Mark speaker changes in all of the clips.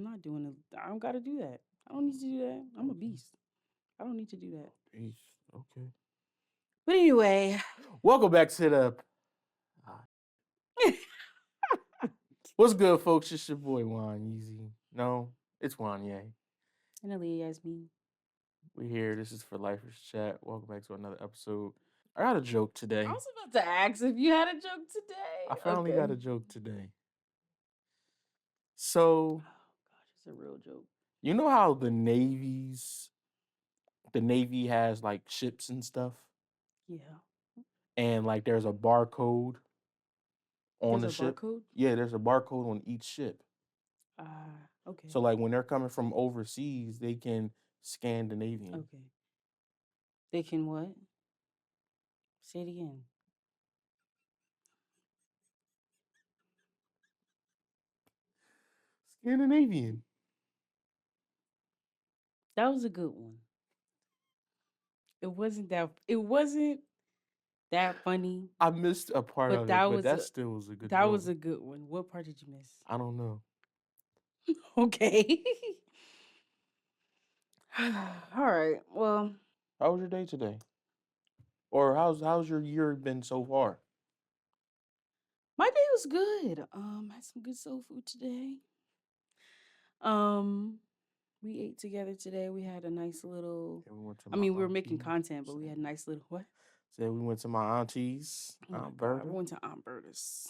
Speaker 1: I'm not doing it. I don't got to do that. I don't need to do that. I'm a beast. I don't need to do that.
Speaker 2: Peace. Okay.
Speaker 1: But anyway,
Speaker 2: Welcome back to the. What's good, folks? It's your boy Wanyeezy. No, it's Wanye.
Speaker 1: and Aaliyah Yasmin.
Speaker 2: We're here. This is for Lifers Chat. Welcome back to another episode. I got a joke
Speaker 1: I
Speaker 2: today.
Speaker 1: was about to ask if you had a joke today.
Speaker 2: I finally
Speaker 1: Okay.
Speaker 2: got a joke today. So
Speaker 1: Oh gosh, it's a real joke.
Speaker 2: you know how the Navy has like ships and stuff,
Speaker 1: Yeah.
Speaker 2: and like there's a barcode on
Speaker 1: There's
Speaker 2: the
Speaker 1: a
Speaker 2: ship.
Speaker 1: barcode.
Speaker 2: Yeah, there's a barcode on each ship.
Speaker 1: Okay.
Speaker 2: So like when they're coming from overseas, they can Scandinavian.
Speaker 1: Okay. They can what? Say it again.
Speaker 2: Scandinavian.
Speaker 1: That was a good one. It wasn't that funny,
Speaker 2: I missed a part
Speaker 1: but
Speaker 2: of it, but that still was a good
Speaker 1: that
Speaker 2: joke.
Speaker 1: was a good one. What part did you miss?
Speaker 2: I don't know.
Speaker 1: Okay. All right. Well,
Speaker 2: How was your day today? Or how's your year been so far?
Speaker 1: my day was good. Had some good soul food today. Um, we ate together today. We had a nice little.
Speaker 2: Yeah, we went to
Speaker 1: I
Speaker 2: my
Speaker 1: mean, we were making
Speaker 2: aunties.
Speaker 1: content, but we had a nice little what?
Speaker 2: Said we went to my auntie's,
Speaker 1: Oh my
Speaker 2: Aunt
Speaker 1: god, we
Speaker 2: Berta.
Speaker 1: went to Aunt Berta's.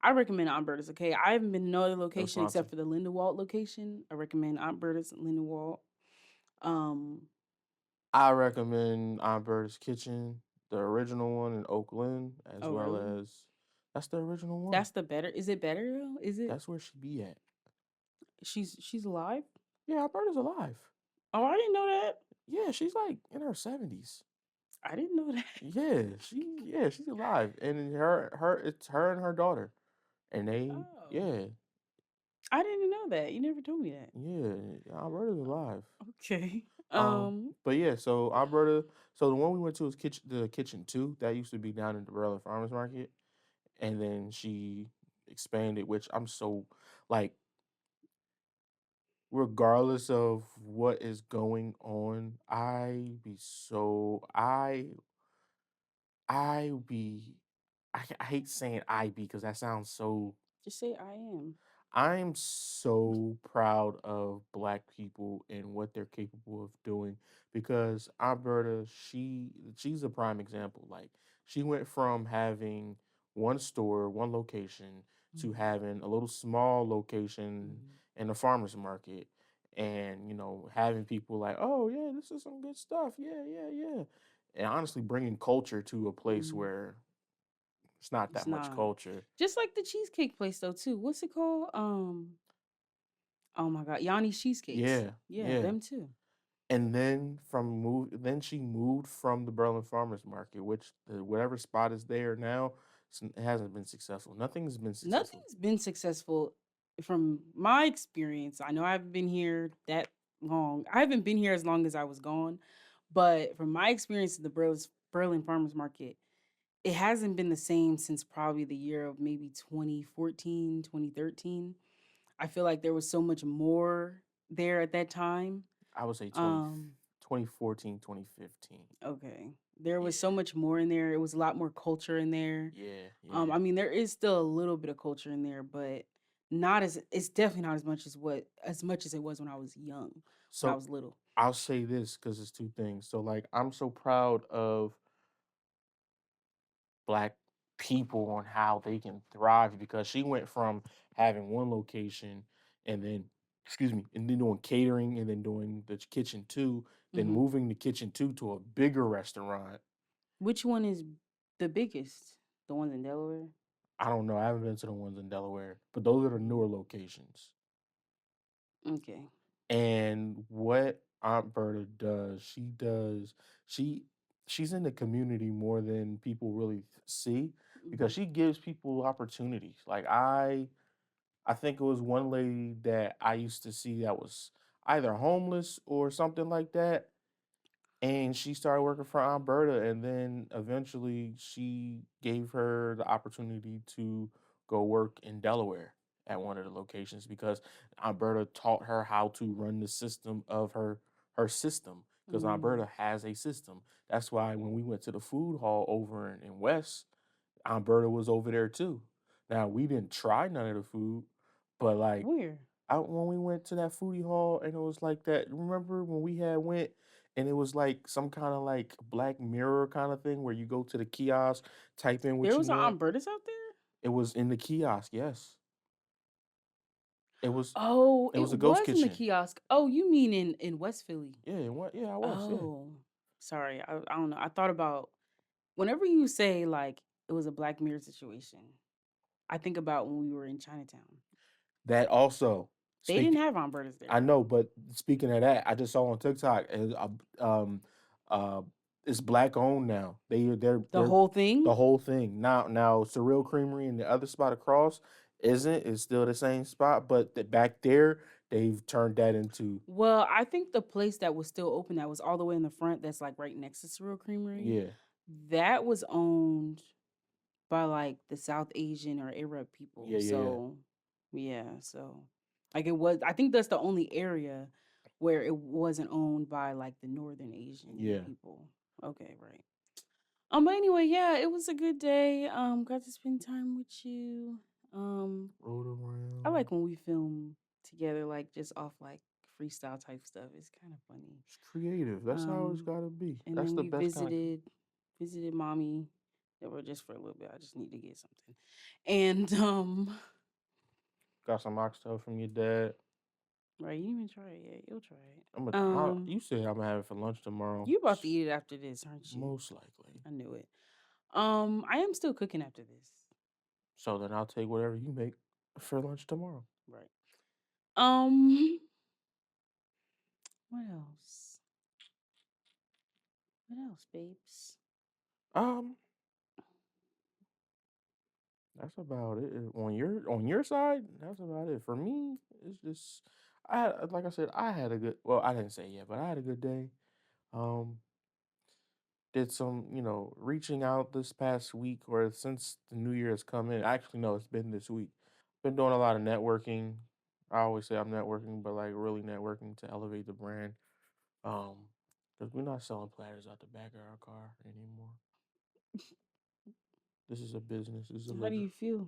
Speaker 1: I recommend Aunt Berta's. Okay, I haven't been to no other
Speaker 2: That was
Speaker 1: location
Speaker 2: my auntie.
Speaker 1: except for the Lindenwald location. I recommend Aunt Berta's and Lindenwald. Um,
Speaker 2: I recommend Aunt Berta's Kitchen, the original one in Oakland, as
Speaker 1: oh
Speaker 2: well
Speaker 1: really?
Speaker 2: as that's the original one.
Speaker 1: That's the better. Is it better though? Is it?
Speaker 2: That's where she be at.
Speaker 1: She's alive.
Speaker 2: Yeah, Aunt Berta's alive.
Speaker 1: Oh, I didn't know that.
Speaker 2: Yeah, she's like in her 70s.
Speaker 1: I didn't know that.
Speaker 2: She's alive. And it's her and her daughter. And they
Speaker 1: Oh,
Speaker 2: yeah,
Speaker 1: I didn't know that. You never told me that.
Speaker 2: yeah, Alberta's alive.
Speaker 1: Okay.
Speaker 2: But yeah, so Alberta, so the one we went to was the kitchen two. That used to be down in the Berlin Farmers Market. And then she expanded, which I'm so like, regardless of what is going on, I be I hate saying I be because that sounds so.
Speaker 1: Just say I am.
Speaker 2: I'm so proud of Black people and what they're capable of doing because Alberta, she's a prime example. Like she went from having one store, one location to
Speaker 1: Mhm.
Speaker 2: having a little small location
Speaker 1: Mhm.
Speaker 2: in the farmers market, and having people like, oh yeah, this is some good stuff, yeah, yeah, yeah, and honestly bringing culture to a place
Speaker 1: Mhm.
Speaker 2: where it's not
Speaker 1: It's
Speaker 2: that much
Speaker 1: not
Speaker 2: culture.
Speaker 1: just like the cheesecake place though too. What's it called? Oh my God, Yanni's cheesecakes.
Speaker 2: Yeah,
Speaker 1: Yeah,
Speaker 2: yeah.
Speaker 1: them too.
Speaker 2: And then then she moved from the Berlin Farmers Market, which whatever spot is there now, it hasn't been successful. Nothing's been successful.
Speaker 1: Nothing's been successful from my experience. I know I haven't been here that long. I haven't been here as long as I was gone, but from my experience at the Berlin Farmers Market, it hasn't been the same since probably the year of maybe 2014, 2013. I feel like there was so much more there at that time.
Speaker 2: I would say
Speaker 1: Um,
Speaker 2: 2014, 2015.
Speaker 1: okay. There
Speaker 2: Yeah,
Speaker 1: was so much more in there. It was a lot more culture in there.
Speaker 2: yeah, yeah.
Speaker 1: I mean, there is still a little bit of culture in there, but not as it's definitely not as much as it was when I was young, when I
Speaker 2: So
Speaker 1: was little.
Speaker 2: I'll say this because it's two things. So like I'm so proud of Black people on how they can thrive because she went from having one location and then excuse me and then doing catering and then doing the kitchen two, then
Speaker 1: Hmm.
Speaker 2: moving the kitchen two to a bigger restaurant.
Speaker 1: Which one is the biggest? The ones in Delaware?
Speaker 2: I don't know, I haven't been to the ones in Delaware, but those are the newer locations.
Speaker 1: Okay.
Speaker 2: And what Aunt Berta does, she she's in the community more than people really see because
Speaker 1: Hmm.
Speaker 2: she gives people opportunities. Like I think it was one lady that I used to see that was either homeless or something like that. And she started working for Alberta, and then eventually she gave her the opportunity to go work in Delaware at one of the locations because Alberta taught her how to run the system of her system because
Speaker 1: Mm.
Speaker 2: Alberta has a system. That's why when we went to the food hall over in West, Alberta was over there too. Now we didn't try none of the food, but like
Speaker 1: Where?
Speaker 2: out when we went to that foodie hall and it was like that. Remember when we had went and it was like some kind of like Black Mirror kind of thing where you go to the kiosk, type in
Speaker 1: There
Speaker 2: what you
Speaker 1: was an
Speaker 2: want.
Speaker 1: Albertus out there?
Speaker 2: It was in the kiosk, yes. It was
Speaker 1: Oh,
Speaker 2: it
Speaker 1: it
Speaker 2: was a ghost
Speaker 1: was in the
Speaker 2: kitchen.
Speaker 1: kiosk. Oh, you mean in West Philly?
Speaker 2: Yeah, and what yeah, I was, yeah.
Speaker 1: Oh, sorry. I don't know. I thought about whenever you say like it was a Black Mirror situation, I think about when we were in Chinatown.
Speaker 2: That also
Speaker 1: They didn't
Speaker 2: speak
Speaker 1: have Albertas
Speaker 2: I
Speaker 1: there.
Speaker 2: know, but speaking of that, I just saw on TikTok and uh it's black owned now.
Speaker 1: The whole thing?
Speaker 2: the whole thing. Now Surreal Creamery and the other spot across isn't. It's still the same spot, but back there they've turned that into
Speaker 1: Well, I think the place that was still open that was all the way in the front that's like right next to Surreal Creamery,
Speaker 2: yeah.
Speaker 1: that was owned by like the South Asian or Arab people.
Speaker 2: Yeah, yeah, yeah.
Speaker 1: So, yeah, so like it was I think that's the only area where it wasn't owned by like the Northern Asian
Speaker 2: Yeah.
Speaker 1: people. Okay, right. But anyway, yeah, it was a good day. Got to spend time with you. Um,
Speaker 2: Rode
Speaker 1: I
Speaker 2: around.
Speaker 1: like when we film together, like just off like freestyle type stuff. It's kind of funny.
Speaker 2: It's creative. That's how it's
Speaker 1: Um,
Speaker 2: gotta be.
Speaker 1: and
Speaker 2: That's
Speaker 1: then
Speaker 2: the
Speaker 1: we
Speaker 2: best kind of
Speaker 1: visited mommy. That were just for a little bit. I just need to get something. And
Speaker 2: got some oxtail from your dad.
Speaker 1: right, you didn't even try it yet. You'll try it.
Speaker 2: You said I'm gonna have it for lunch tomorrow.
Speaker 1: You about to eat it after this, aren't you?
Speaker 2: Most likely.
Speaker 1: I knew it. I am still cooking after this.
Speaker 2: So then I'll take whatever you make for lunch tomorrow.
Speaker 1: Right. Um, what else? What else, babes?
Speaker 2: Um, that's about it. On your side, that's about it. For me, it's just like I said, I had a good well, I didn't say yeah, but I had a good day. Um, did some, reaching out this past week or since the new year has come in. Actually, no, it's been this week. Been doing a lot of networking. I always say I'm networking, but like really networking to elevate the brand. Um, because we're not selling platters out the back of our car anymore. This is a business. This is a
Speaker 1: How do
Speaker 2: living.
Speaker 1: you feel?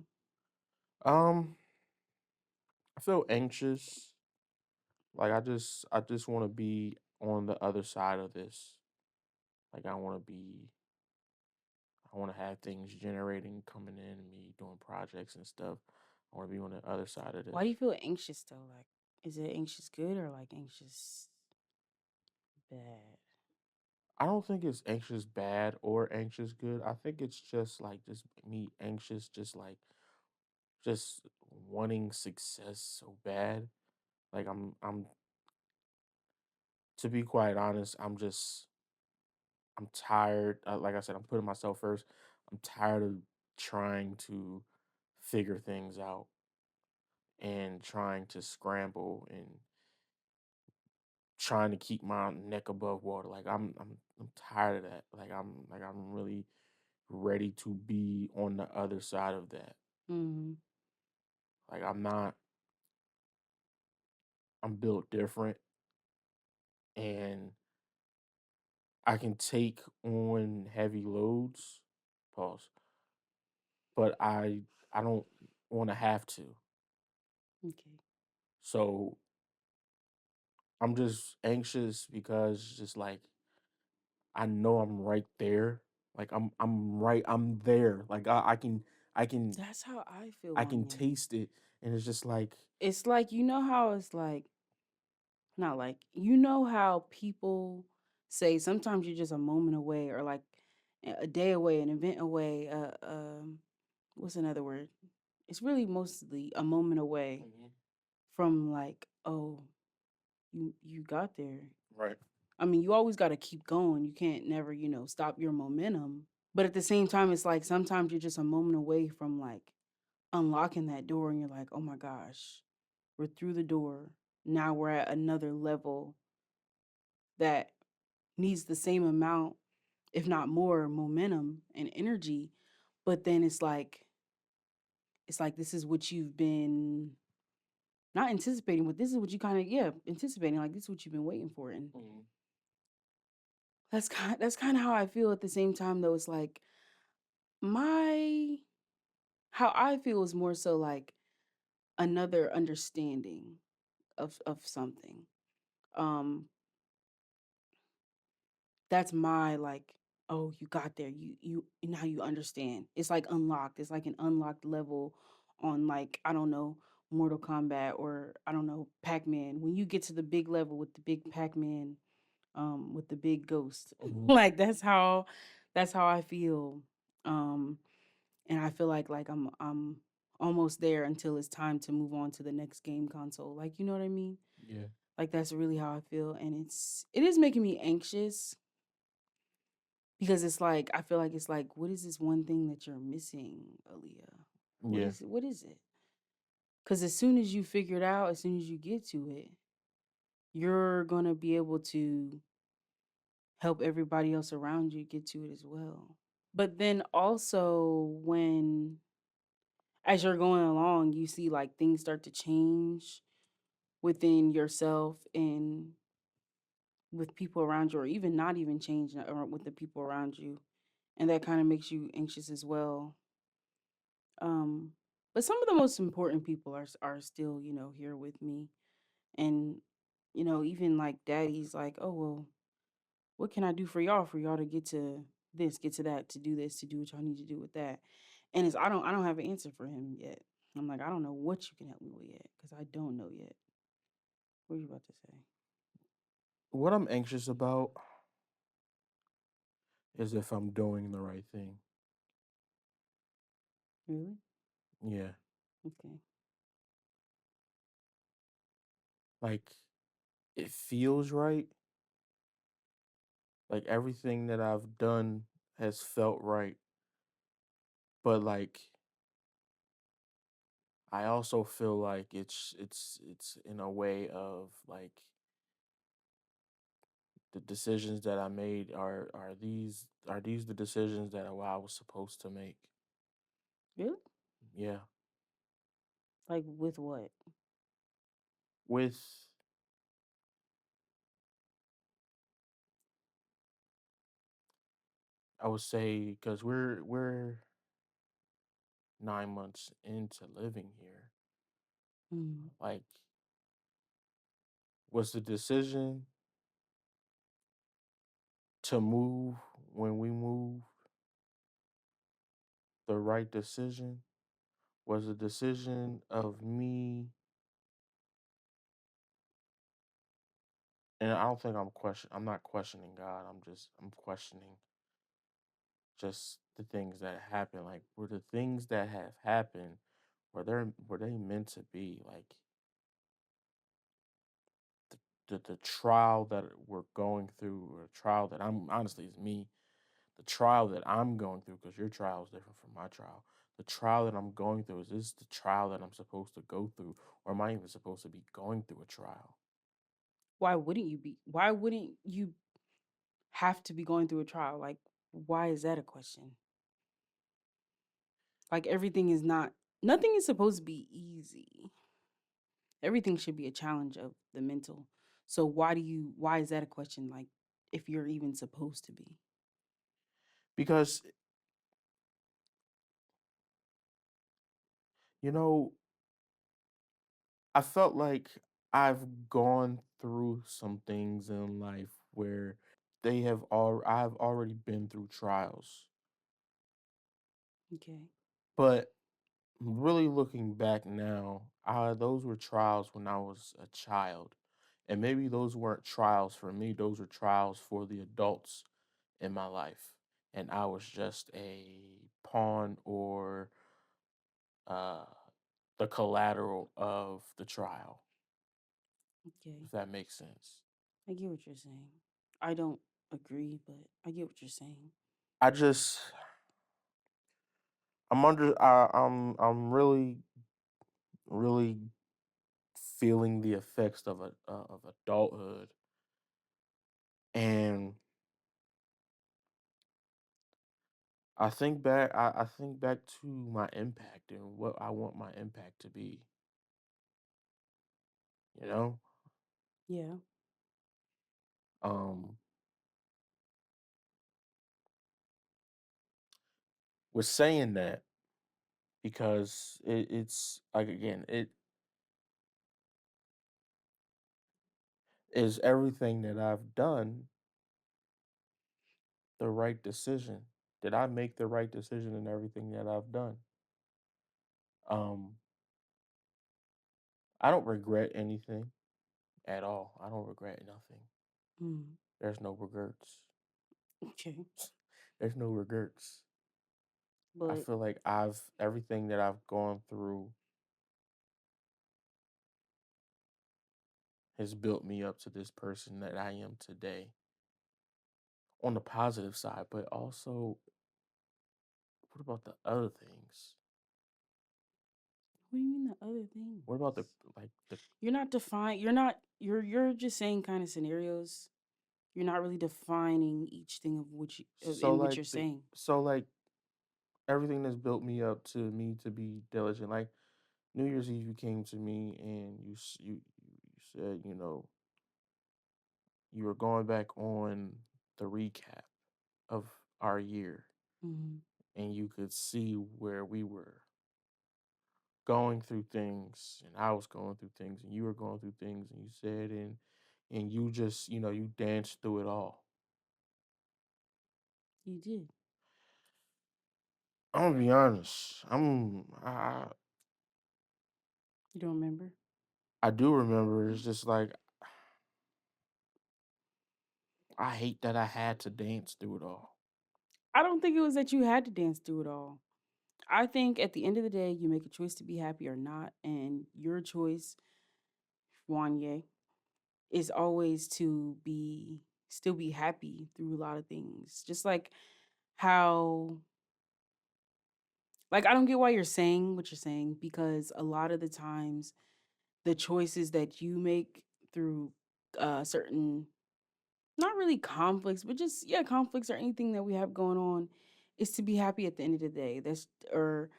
Speaker 2: Um, I feel anxious. Like I just want to be on the other side of this. Like I want to have things generating coming in and me doing projects and stuff. I want to be on the other side of
Speaker 1: Why
Speaker 2: this.
Speaker 1: do you feel anxious though? Like, is it anxious good or like anxious bad?
Speaker 2: I don't think it's anxious bad or anxious good. I think it's just like just me anxious, just wanting success so bad. Like I'm to be quite honest, I'm tired. Like I said, I'm putting myself first. I'm tired of trying to figure things out and trying to scramble and trying to keep my neck above water. Like I'm tired of that. I'm really ready to be on the other side of that.
Speaker 1: Mm-hmm.
Speaker 2: Like I'm built different and I can take on heavy loads. Pause. But I don't want to have to.
Speaker 1: Okay.
Speaker 2: So I'm just anxious because just like I know I'm right there. Like I'm there. Like I can
Speaker 1: That's how I feel,
Speaker 2: I can
Speaker 1: Wanya.
Speaker 2: taste it and it's just like
Speaker 1: It's like you know how it's like not like you know how people say sometimes you're just a moment away or like a day away, an event away. What's another word? It's really mostly a moment away
Speaker 2: Mhm.
Speaker 1: from like, oh, you got there.
Speaker 2: Right.
Speaker 1: I mean, you always got to keep going. You can't never, stop your momentum. But at the same time, it's like sometimes you're just a moment away from like unlocking that door and you're like, oh my gosh, we're through the door. Now we're at another level that needs the same amount, if not more, momentum and energy. But then it's like it's like this is what you've been not anticipating, but this is what you kind of yeah anticipating. Like this is what you've been waiting for, and
Speaker 2: Mhm.
Speaker 1: that's kind of how I feel. At the same time, though, it's like my how I feel is more so like another understanding of something. Um, that's my like, oh, you got there. You now you understand. It's like unlocked. It's like an unlocked level on like, I don't know, Mortal Kombat or I don't know, Pac-Man. When you get to the big level with the big Pac-Man, with the big ghost.
Speaker 2: Mhm.
Speaker 1: Like that's how I feel. Um, and I feel like I'm almost there until it's time to move on to the next game console. Like, you know what I mean?
Speaker 2: Yeah.
Speaker 1: Like that's really how I feel. And it is making me anxious because it's like I feel like it's like, what is this one thing that you're missing, Aaliyah?
Speaker 2: Yeah.
Speaker 1: What is it? Because as soon as you figure it out, as soon as you get to it, you're gonna be able to help everybody else around you get to it as well. But then also when as you're going along, you see like things start to change within yourself and with people around you, or even not even change with the people around you. And that kind of makes you anxious as well. Um, but some of the most important people are still, here with me. And, even like daddy's like, oh well, what can I do for y'all to get to this, get to that, to do this, to do what y'all need to do with that? And it's I don't have an answer for him yet. I'm like, I don't know what you can help me with yet, because I don't know yet. What are you about to say?
Speaker 2: What I'm anxious about is if I'm doing the right thing.
Speaker 1: Really?
Speaker 2: Yeah.
Speaker 1: Okay.
Speaker 2: Like it feels right. Like everything that I've done has felt right. But like I also feel like it's in a way of like the decisions that I made are these the decisions that I was supposed to make?
Speaker 1: Really?
Speaker 2: Yeah.
Speaker 1: Like with what?
Speaker 2: With I would say because we're 9 months into living here.
Speaker 1: Mm,
Speaker 2: Like was the decision to move when we moved the right decision? Was the decision of me, and I don't think I'm not questioning God. I'm questioning just the things that happen. Like were the things that have happened were they meant to be? Like the trial that we're going through, or the trial that I'm honestly is me, the trial that I'm going through, because your trial is different from my trial. The trial that I'm going through, is this the trial that I'm supposed to go through, or am I even supposed to be going through a trial?
Speaker 1: why wouldn't you have to be going through a trial? Like, why is that a question? Like everything is not nothing is supposed to be easy. Everything should be a challenge of the mental. So why is that a question, like, if you're even supposed to be?
Speaker 2: Because you know, I felt like I've gone through some things in life where I've already been through trials.
Speaker 1: Okay.
Speaker 2: But really looking back now, those were trials when I was a child. And maybe those weren't trials for me, those were trials for the adults in my life. And I was just a pawn, or uh, the collateral of the trial,
Speaker 1: Okay.
Speaker 2: if that makes sense.
Speaker 1: I get what you're saying. I don't agree, but I get what you're saying.
Speaker 2: I just, I'm really, really feeling the effects of adulthood, and I think back to my impact and what I want my impact to be, you know?
Speaker 1: Yeah.
Speaker 2: Um, with saying that, because it's like again, it is everything that I've done the right decision? Did I make the right decision in everything that I've done? Um, I don't regret anything at all. I don't regret nothing.
Speaker 1: Mm.
Speaker 2: There's no regrets.
Speaker 1: Okay.
Speaker 2: There's no regrets. I
Speaker 1: But
Speaker 2: feel like I've everything that I've gone through has built me up to this person that I am today on the positive side, but also what about the other things?
Speaker 1: what do you mean the other things?
Speaker 2: What about the like the
Speaker 1: You're just saying kind of scenarios. You're not really defining each thing of which
Speaker 2: so
Speaker 1: in which
Speaker 2: like
Speaker 1: you're
Speaker 2: the
Speaker 1: saying.
Speaker 2: so like everything that's built me up to me to be diligent. Like New Year's Eve, you came to me and you said, you were going back on the recap of our year,
Speaker 1: Mhm.
Speaker 2: and you could see where we were going through things, and I was going through things, and you were going through things, and you said, and you just, you danced through it all.
Speaker 1: You did.
Speaker 2: I'm gonna be honest.
Speaker 1: You don't remember?
Speaker 2: I do remember. It's just like I hate that I had to dance through it all.
Speaker 1: I don't think it was that you had to dance through it all. I think at the end of the day, you make a choice to be happy or not, and your choice, Wanye, is always to be still be happy through a lot of things. Just like how like I don't get why you're saying what you're saying because a lot of the times the choices that you make through certain not really conflicts, but just yeah, conflicts or anything that we have going on is to be happy at the end of the day. That's or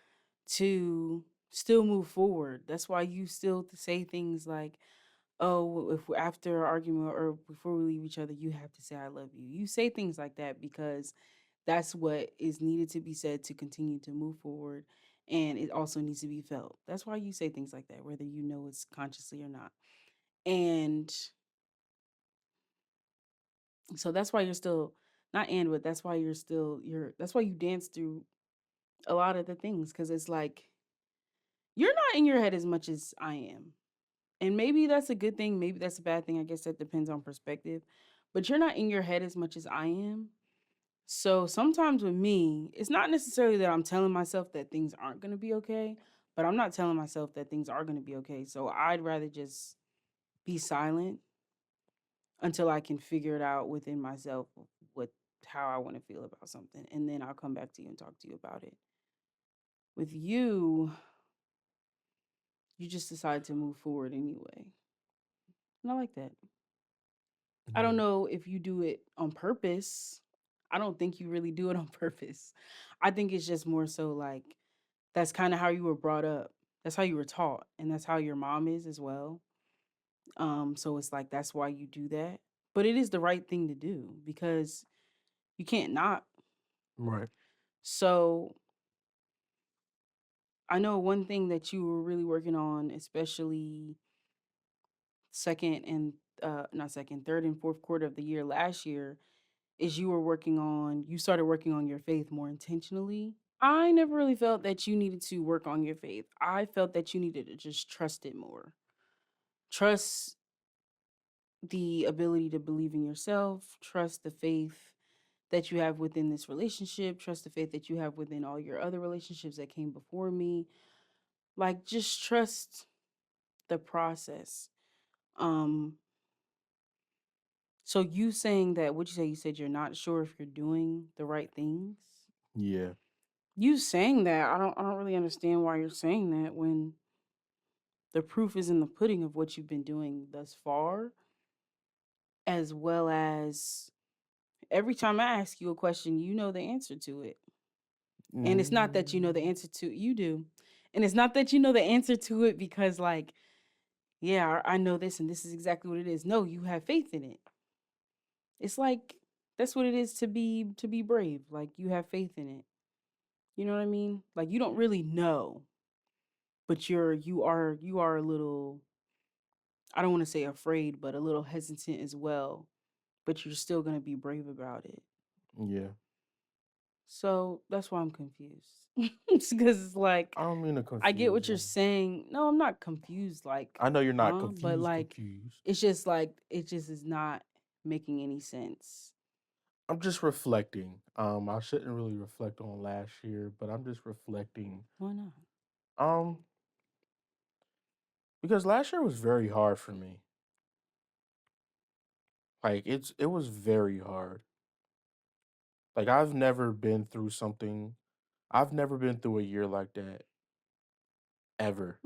Speaker 1: to still move forward. That's why you still say things like, "Oh, if we after an argument or before we leave each other, you have to say I love you." You say things like that because that's what is needed to be said to continue to move forward, and it also needs to be felt. That's why you say things like that, whether you know it's consciously or not. And so that's why you're still not and but that's why that's why you dance through a lot of the things because it's like you're not in your head as much as I am. And maybe that's a good thing, maybe that's a bad thing. I guess that depends on perspective. But you're not in your head as much as I am. So sometimes with me, it's not necessarily that I'm telling myself that things aren't going to be okay, but I'm not telling myself that things are going to be okay. So I'd rather just be silent until I can figure it out within myself what how I want to feel about something and then I'll come back to you and talk to you about it. With you, you just decide to move forward anyway. And I like that. I don't
Speaker 2: Yeah.
Speaker 1: know if you do it on purpose. I don't think you really do it on purpose. I think it's just more so like that's kind of how you were brought up. That's how you were taught and that's how your mom is as well. So it's like that's why you do that. But it is the right thing to do because you can't not.
Speaker 2: Right.
Speaker 1: So I know one thing that you were really working on, especially second and not second, third and fourth quarter of the year last year, is you started working on your faith more intentionally. I never really felt that you needed to work on your faith. I felt that you needed to just trust it more. Trust the ability to believe in yourself, trust the faith that you have within this relationship, trust the faith that you have within all your other relationships that came before me. Like just trust the process. Um so you saying that what you say you said you're not sure if you're doing the right things.
Speaker 2: Yeah.
Speaker 1: You saying that I don't really understand why you're saying that when the proof is in the pudding of what you've been doing thus far, as well as every time I ask you a question, you know the answer to it. And it's not that you know the
Speaker 2: Mm,
Speaker 1: answer to you do. And it's not that you know the answer to it because like, yeah, I know this and this is exactly what it is. No, you have faith in it. It's like that's what it is to be brave. Like you have faith in it. You know what I mean? Like you don't really know, but you are a little, I don't want to say afraid, but a little hesitant as well. But you're still gonna be brave about it.
Speaker 2: yeah.
Speaker 1: So that's why I'm confused. Because it's like
Speaker 2: I don't mean to
Speaker 1: I get
Speaker 2: confuse
Speaker 1: what you're
Speaker 2: you.
Speaker 1: saying. No, I'm not confused. Like,
Speaker 2: I know you're not
Speaker 1: huh? But
Speaker 2: confused,
Speaker 1: like,
Speaker 2: confused.
Speaker 1: it's just like it just is not making any sense.
Speaker 2: I'm just reflecting. I shouldn't really reflect on last year, but I'm just reflecting.
Speaker 1: Why not?
Speaker 2: Um, because last year was very hard for me. Like it was very hard. Like I've never been through a year like that ever.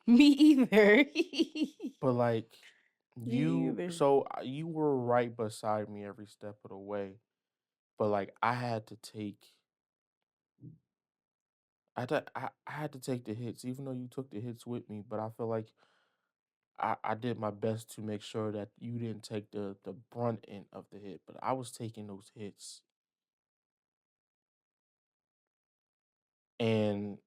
Speaker 1: Me either.
Speaker 2: But like
Speaker 1: Me either.
Speaker 2: you were right beside me every step of the way. But like I had to take the hits, even though you took the hits with me. But I feel like I did my best to make sure that you didn't take the brunt end of the hit. But I was taking those hits, and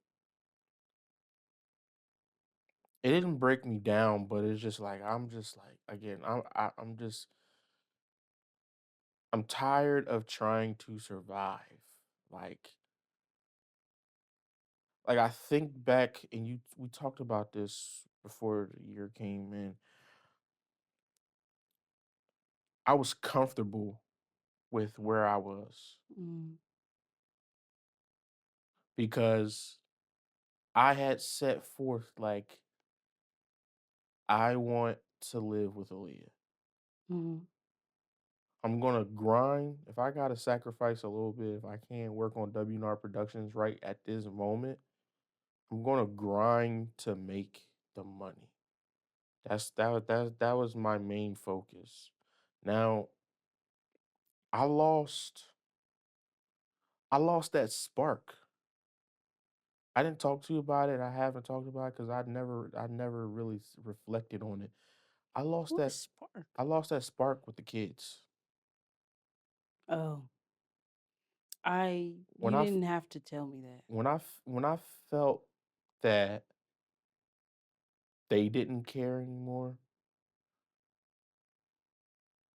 Speaker 2: it didn't break me down. But it's just like I'm just like again I'm just I'm tired of trying to survive. Like I think back, and you we talked about this before the year came in. I was comfortable with where I was
Speaker 1: Mm,
Speaker 2: because I had set forth like I want to live with Aaliyah.
Speaker 1: mm,
Speaker 2: I'm gonna grind. If I gotta sacrifice a little bit, if I can't work on WNR Productions right at this moment, I'm gonna grind to make the money. That was my main focus. Now I lost I lost that spark. I didn't talk to you about it. I haven't talked about it because I never really reflected on it. I lost
Speaker 1: what
Speaker 2: that
Speaker 1: spark?
Speaker 2: I lost that spark with the kids.
Speaker 1: Oh, I
Speaker 2: When
Speaker 1: you
Speaker 2: I f-
Speaker 1: didn't have to tell me that.
Speaker 2: when I felt that they didn't care anymore,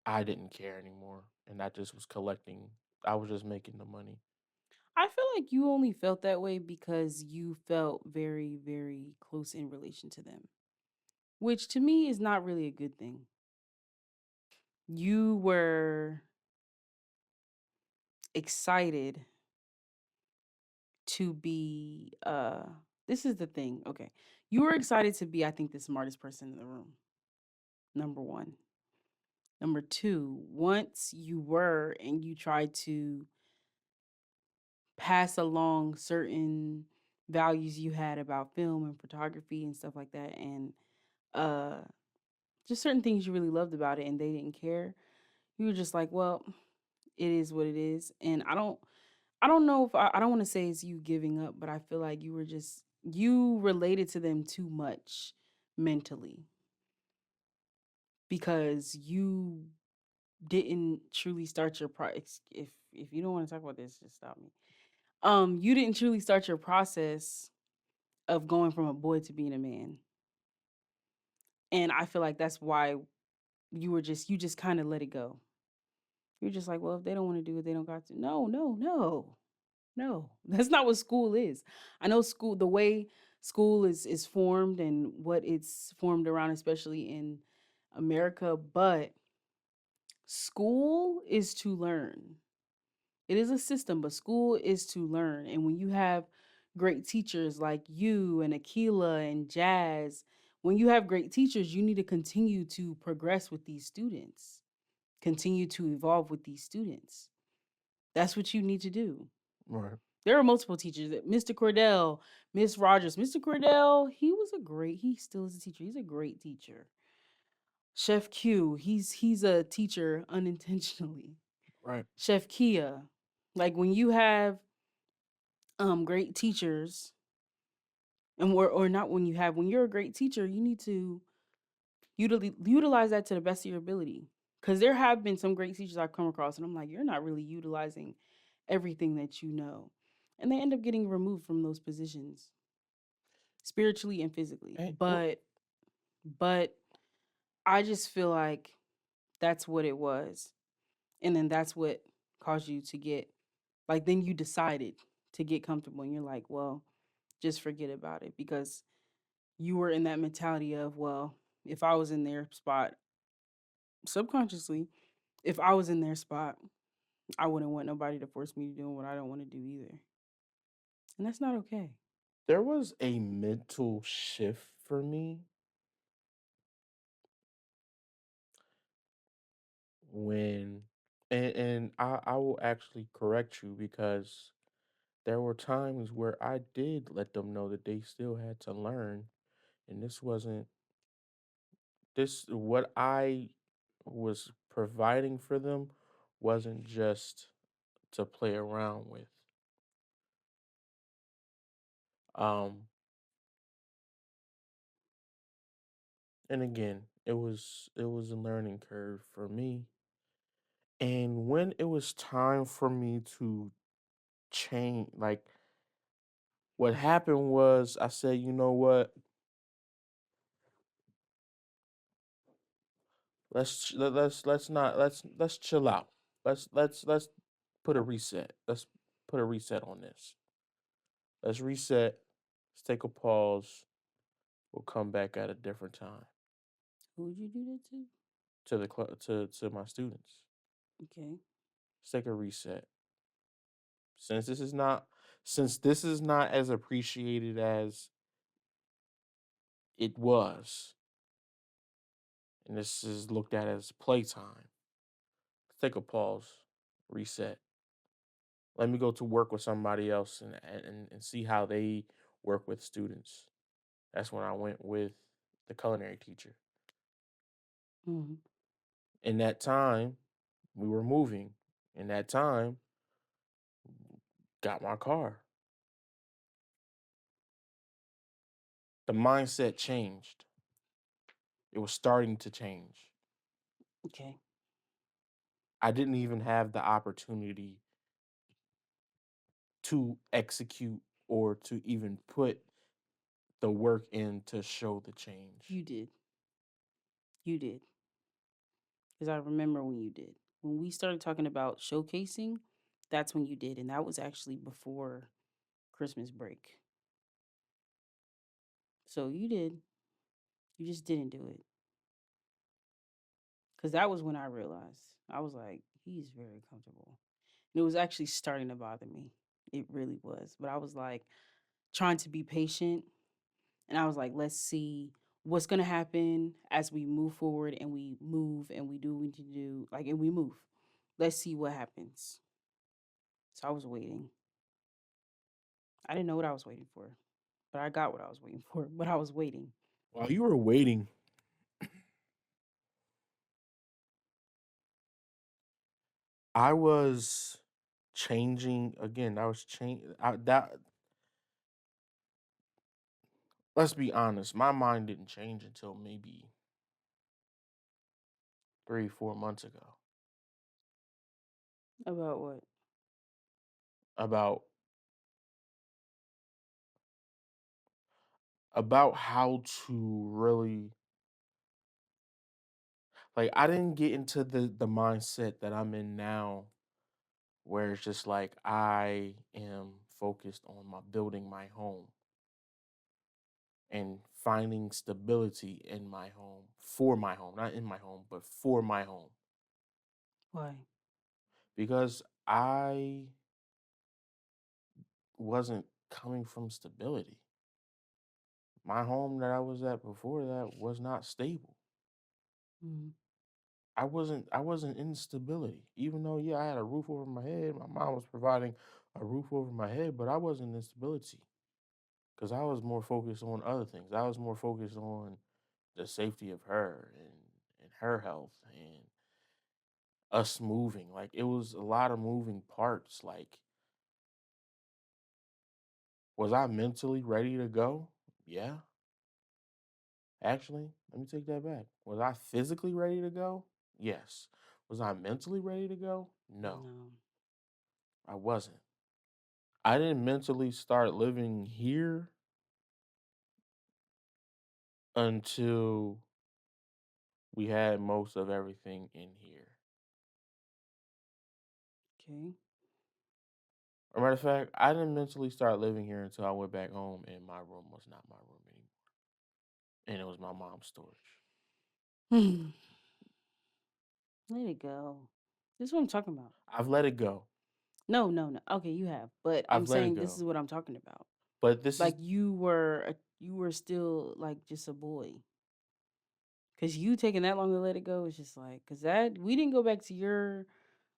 Speaker 2: I didn't care anymore, and I just was collecting. I was just making the money.
Speaker 1: I feel like you only felt that way because you felt very, very close in relation to them, which to me is not really a good thing. You were excited to be this is the thing. Okay. You were excited to be, I think, the smartest person in the room. Number 1. Number 2, once you were and you tried to pass along certain values you had about film and photography and stuff like that and uh just certain things you really loved about it and they didn't care. You were just like, well, it is what it is. And I don't know if I don't want to say it's you giving up, but I feel like you were just you related to them too much mentally because you didn't truly start your if you don't want to talk about this, just stop me. You didn't truly start your process of going from a boy to being a man. And I feel like that's why you just kind of let it go. You're just like, well, if they don't want to do it, they don't got to. No, no, no. No, that's not what school is. I know school, the way school is formed and what it's formed around, especially in America, but school is to learn. It is a system, but school is to learn. And when you have great teachers like you and Akila and Jazz, when you have great teachers, you need to continue to progress with these students, continue to evolve with these students. That's what you need to do.
Speaker 2: Right.
Speaker 1: There are multiple teachers. Mr. Cordell, Miss Rogers. Mr. Cordell, he still is a teacher. He's a great teacher. Chef Q, he's a teacher unintentionally.
Speaker 2: Right.
Speaker 1: Chef Kia, like when you have great teachers, and or not when you have when you're a great teacher, you need to utilize that to the best of your ability. Because there have been some great teachers I've come across, and I'm like, you're not really utilizing everything that you know, and they end up getting removed from those positions spiritually and physically.
Speaker 2: And
Speaker 1: But I just feel like that's what it was, and then that's what caused you to get like then you decided to get comfortable, and you're like, well, just forget about it because you were in that mentality of, well, if I was in their spot subconsciously, if I was in their spot, I wouldn't want nobody to force me to do what I don't want to do either. And that's not okay.
Speaker 2: there was a mental shift for me when, and I will actually correct you because there were times where I did let them know that they still had to learn, and this wasn't this what I was providing for them wasn't just to play around with. Um, and again, it was a learning curve for me. And when it was time for me to change, like what happened was I said, you know what? Let's not let's chill out. Let's put a reset. Let's put a reset on this. Let's reset. Let's take a pause. We'll come back at a different time
Speaker 1: Who would you do that to?
Speaker 2: to to my students.
Speaker 1: Okay.
Speaker 2: Let's take a reset. Since this is not since this is not as appreciated as it was, and this is looked at as playtime. Let's take a pause, reset. Let me go to work with somebody else and see how they work with students. That's when I went with the culinary teacher.
Speaker 1: Hmm.
Speaker 2: In that time, we were moving. In that time, got my car. The mindset changed. It was starting to change.
Speaker 1: Okay.
Speaker 2: I didn't even have the opportunity to execute or to even put the work in to show the change.
Speaker 1: You did. You did. Because I remember when you did. When we started talking about showcasing, that's when you did. And that was actually before Christmas break. So you did. You just didn't do it. Because that was when I realized. I was like, he's very comfortable. And it was actually starting to bother me. It really was. But I was like trying to be patient. And I was like, let's see what's going to happen as we move forward and we move and we do what we need to do. Like, and we move. Let's see what happens. So I was waiting. I didn't know what I was waiting for, but I got what I was waiting for. But I was waiting.
Speaker 2: While you were waiting, I was changing again. I was changing that. Let's be honest. My mind didn't change until maybe 3, 4 months ago
Speaker 1: About what?
Speaker 2: about about how to really like. I didn't get into the mindset that I'm in now, where it's just like I am focused on my building my home and finding stability in my home for my home, not in my home, but for my home
Speaker 1: Why?
Speaker 2: because I wasn't coming from stability. My home that I was at before that was not stable.
Speaker 1: Mm,
Speaker 2: I wasn't in stability. Even though yeah, I had a roof over my head, my mom was providing a roof over my head, but I wasn't in stability because I was more focused on other things. I was more focused on the safety of her and her health and us moving. Like it was a lot of moving parts. Like Was I mentally ready to go? Yeah. Actually, let me take that back. Was I physically ready to go? Yes. Was I mentally ready to go? No,
Speaker 1: No.
Speaker 2: I wasn't. I didn't mentally start living here until we had most of everything in here.
Speaker 1: Okay.
Speaker 2: As a matter of fact, I didn't mentally start living here until I went back home and my room was not my room anymore. And it was my mom's storage.
Speaker 1: Let it go. This is what I'm talking about.
Speaker 2: I've let it go.
Speaker 1: No, no, no. Okay, you have. But I'm
Speaker 2: I've let it
Speaker 1: saying this is
Speaker 2: go.
Speaker 1: what I'm talking about.
Speaker 2: But this is
Speaker 1: Like you were still like just a boy. Cause you taking that long to let it go is just like, cause that we didn't go back to your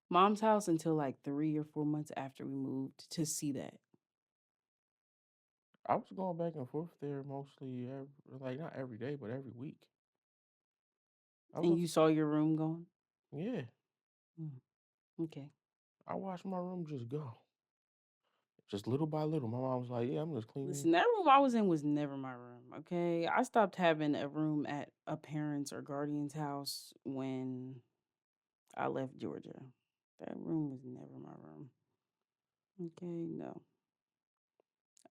Speaker 1: mom's house until like 3 or 4 months after we moved to see that.
Speaker 2: I was going back and forth there mostly like not every day, but every week. I
Speaker 1: And
Speaker 2: was
Speaker 1: you saw your room gone.
Speaker 2: yeah.
Speaker 1: Mm, okay.
Speaker 2: I watched my room just go. Just little by little. My mom was like, yeah, I'm just cleaning.
Speaker 1: Listen, that room I was in was never my room. Okay, I stopped having a room at a parent's or guardian's house when I left Georgia. That room was never my room. Okay, no,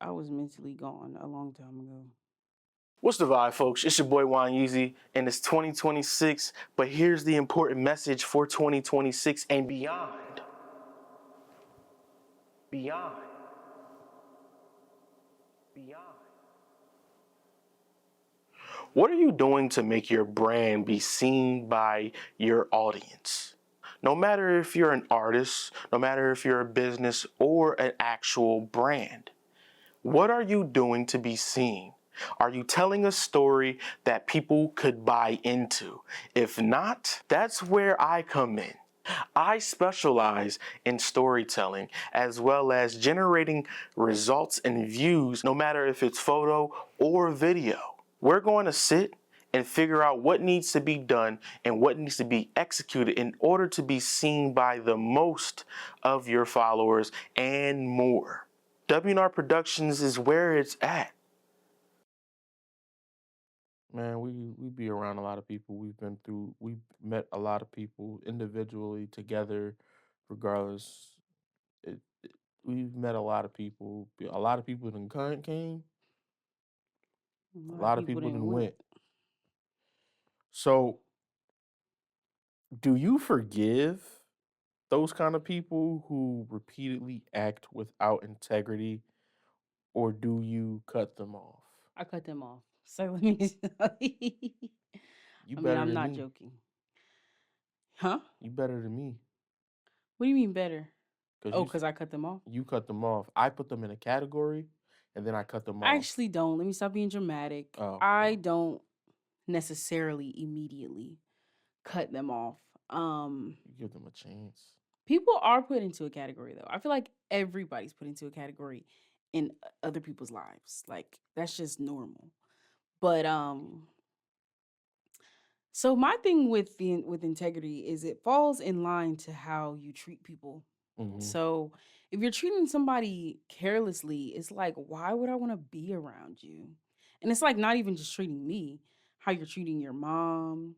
Speaker 1: I was mentally gone a long time ago.
Speaker 3: What's the vibe, folks? It's your boy Wanyeezy, and it's 2026. But here's the important message for 2026 and beyond. Beyond. Beyond. What are you doing to make your brand be seen by your audience? No matter if you're an artist, no matter if you're a business or an actual brand, what are you doing to be seen? Are you telling a story that people could buy into? If not, that's where I come in. I specialize in storytelling as well as generating results and views, no matter if it's photo or video. We're going to sit and figure out what needs to be done and what needs to be executed in order to be seen by the most of your followers and more. W&R Productions is where it's at.
Speaker 2: Man, we be around a lot of people. We've met a lot of people individually, together, regardless. We've met a lot of people. A lot of people done came,
Speaker 1: A
Speaker 2: a
Speaker 1: lot of
Speaker 2: lot of
Speaker 1: people
Speaker 2: people
Speaker 1: didn't
Speaker 2: done
Speaker 1: went.
Speaker 2: went. So, do you forgive those kind of people who repeatedly act without integrity, or do you cut them off?
Speaker 1: I cut them off. So let me.
Speaker 2: You
Speaker 1: I mean,
Speaker 2: better
Speaker 1: I'm
Speaker 2: than
Speaker 1: not
Speaker 2: me.
Speaker 1: joking. Huh?
Speaker 2: You better than me.
Speaker 1: What do you mean better?
Speaker 2: Because
Speaker 1: Oh, because I cut them off?
Speaker 2: you cut them off. I put them in a category and then I cut them
Speaker 1: I
Speaker 2: off.
Speaker 1: actually don't. Let me stop being dramatic.
Speaker 2: Oh,
Speaker 1: I
Speaker 2: oh.
Speaker 1: don't necessarily immediately cut them off.
Speaker 2: You give them a chance.
Speaker 1: People are put into a category though. I feel like everybody's put into a category in other people's lives. Like that's just normal. But so my thing with with integrity is it falls in line to how you treat people.
Speaker 2: Hmm.
Speaker 1: So if you're treating somebody carelessly, it's like why would I want to be around you? And it's like not even just treating me, how you're treating your mom,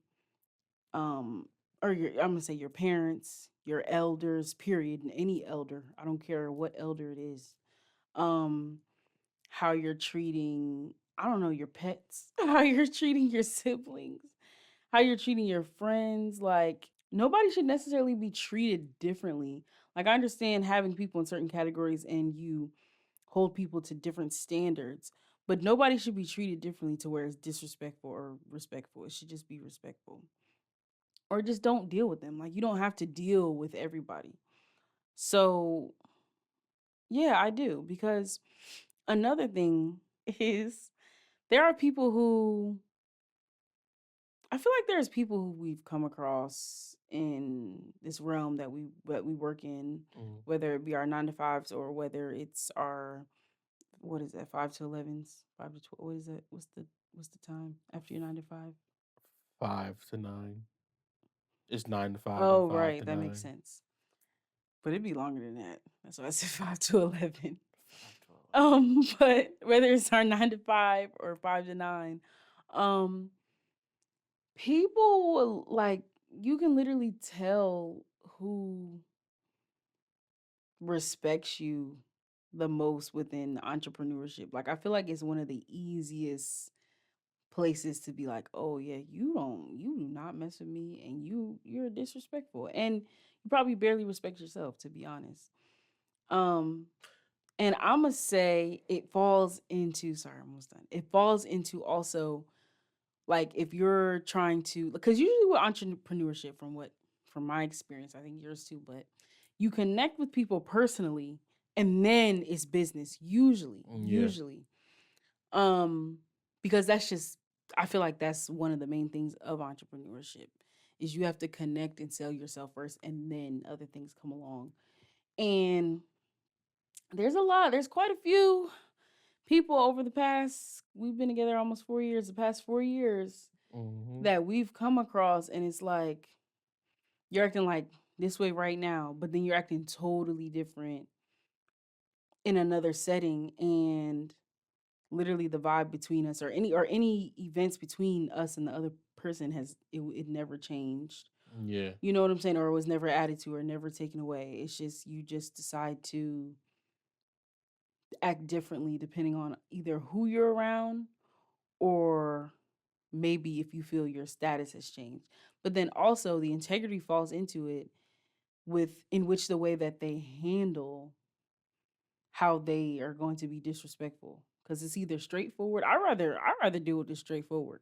Speaker 1: um or your I'm going to say your parents, your elders, period, and any elder. I don't care what elder it is. Um how you're treating I don't know your pets, how you're treating your siblings, how you're treating your friends. Like, nobody should necessarily be treated differently. Like, I understand having people in certain categories and you hold people to different standards, but nobody should be treated differently to where it's disrespectful or respectful. It should just be respectful. Or just don't deal with them. Like, you don't have to deal with everybody. So, yeah, I do. Because another thing is there are people who I feel like there's people who we've come across in this realm that we work in,
Speaker 2: Hmm.
Speaker 1: whether it be our 9 to 5s or whether it's our what is that 5 to 11s, 5 to 12. What is that? What's the time after your 9 to 5?
Speaker 2: 5 to 9. It's 9 to 5 and
Speaker 1: Oh,
Speaker 2: five
Speaker 1: right,
Speaker 2: to
Speaker 1: that makes
Speaker 2: nine.
Speaker 1: sense. But it'd be longer than that. That's why I said 5 to 11.
Speaker 2: 5 to
Speaker 1: But whether it's our 9 to 5 or 5 to 9, um, people will, like, you can literally tell who respects you the most within entrepreneurship. Like, I feel like it's one of the easiest places to be like, "Oh yeah, you do not mess with me, and you're disrespectful." And you probably barely respect yourself, to be honest. Um and I'ma say it falls into, sorry, I'm almost done. It falls into also, like, if you're trying to, because usually with entrepreneurship, from my experience, I think yours too, but you connect with people personally and then it's business, usually.
Speaker 2: Yeah.
Speaker 1: Usually. Um, because that's just, I feel like that's one of the main things of entrepreneurship is you have to connect and sell yourself first and then other things come along. And there's quite a few people over the past, we've been together almost 4 years, the past 4 years,
Speaker 2: Hmm.
Speaker 1: that we've come across, and it's like you're acting like this way right now, but then you're acting totally different in another setting, and literally the vibe between us, or any events between us and the other person, it never changed.
Speaker 2: Yeah.
Speaker 1: You know what I'm saying? Or it was never added to or never taken away. It's just you just decide to act differently depending on either who you're around, or maybe if you feel your status has changed. But then also the integrity falls into it, with in which the way that they handle how they are going to be disrespectful, because it's either straightforward. I rather deal with this straightforward,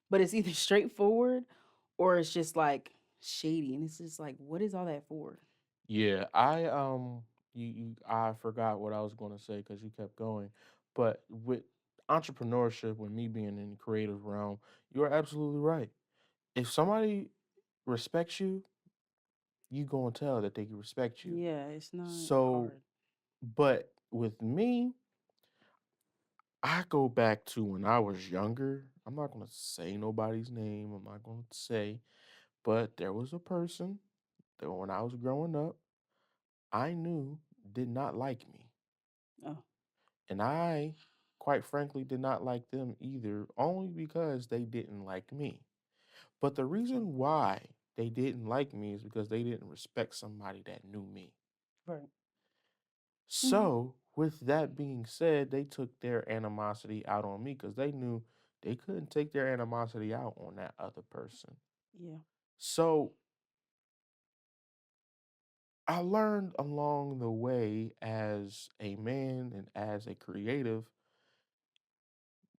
Speaker 1: but it's either straightforward or it's just like shady, and it's just like, what is all that for?
Speaker 2: Yeah. I forgot what I was going to say because you kept going. But with entrepreneurship, with me being in the creative realm, you are absolutely right. If somebody respects you, you gonna tell that they can respect you.
Speaker 1: Yeah, it's not
Speaker 2: So,
Speaker 1: hard.
Speaker 2: but with me, I go back to when I was younger. I'm not gonna say nobody's name. I'm not gonna say, but there was a person that when I was growing up, I knew did not like me.
Speaker 1: Oh,
Speaker 2: And I, quite frankly, did not like them either, only because they didn't like me. But the reason why they didn't like me is because they didn't respect somebody that knew me.
Speaker 1: right. Hmm.
Speaker 2: So, with that being said, they took their animosity out on me because they knew they couldn't take their animosity out on that other person.
Speaker 1: Yeah.
Speaker 2: So, I learned along the way as a man and as a creative,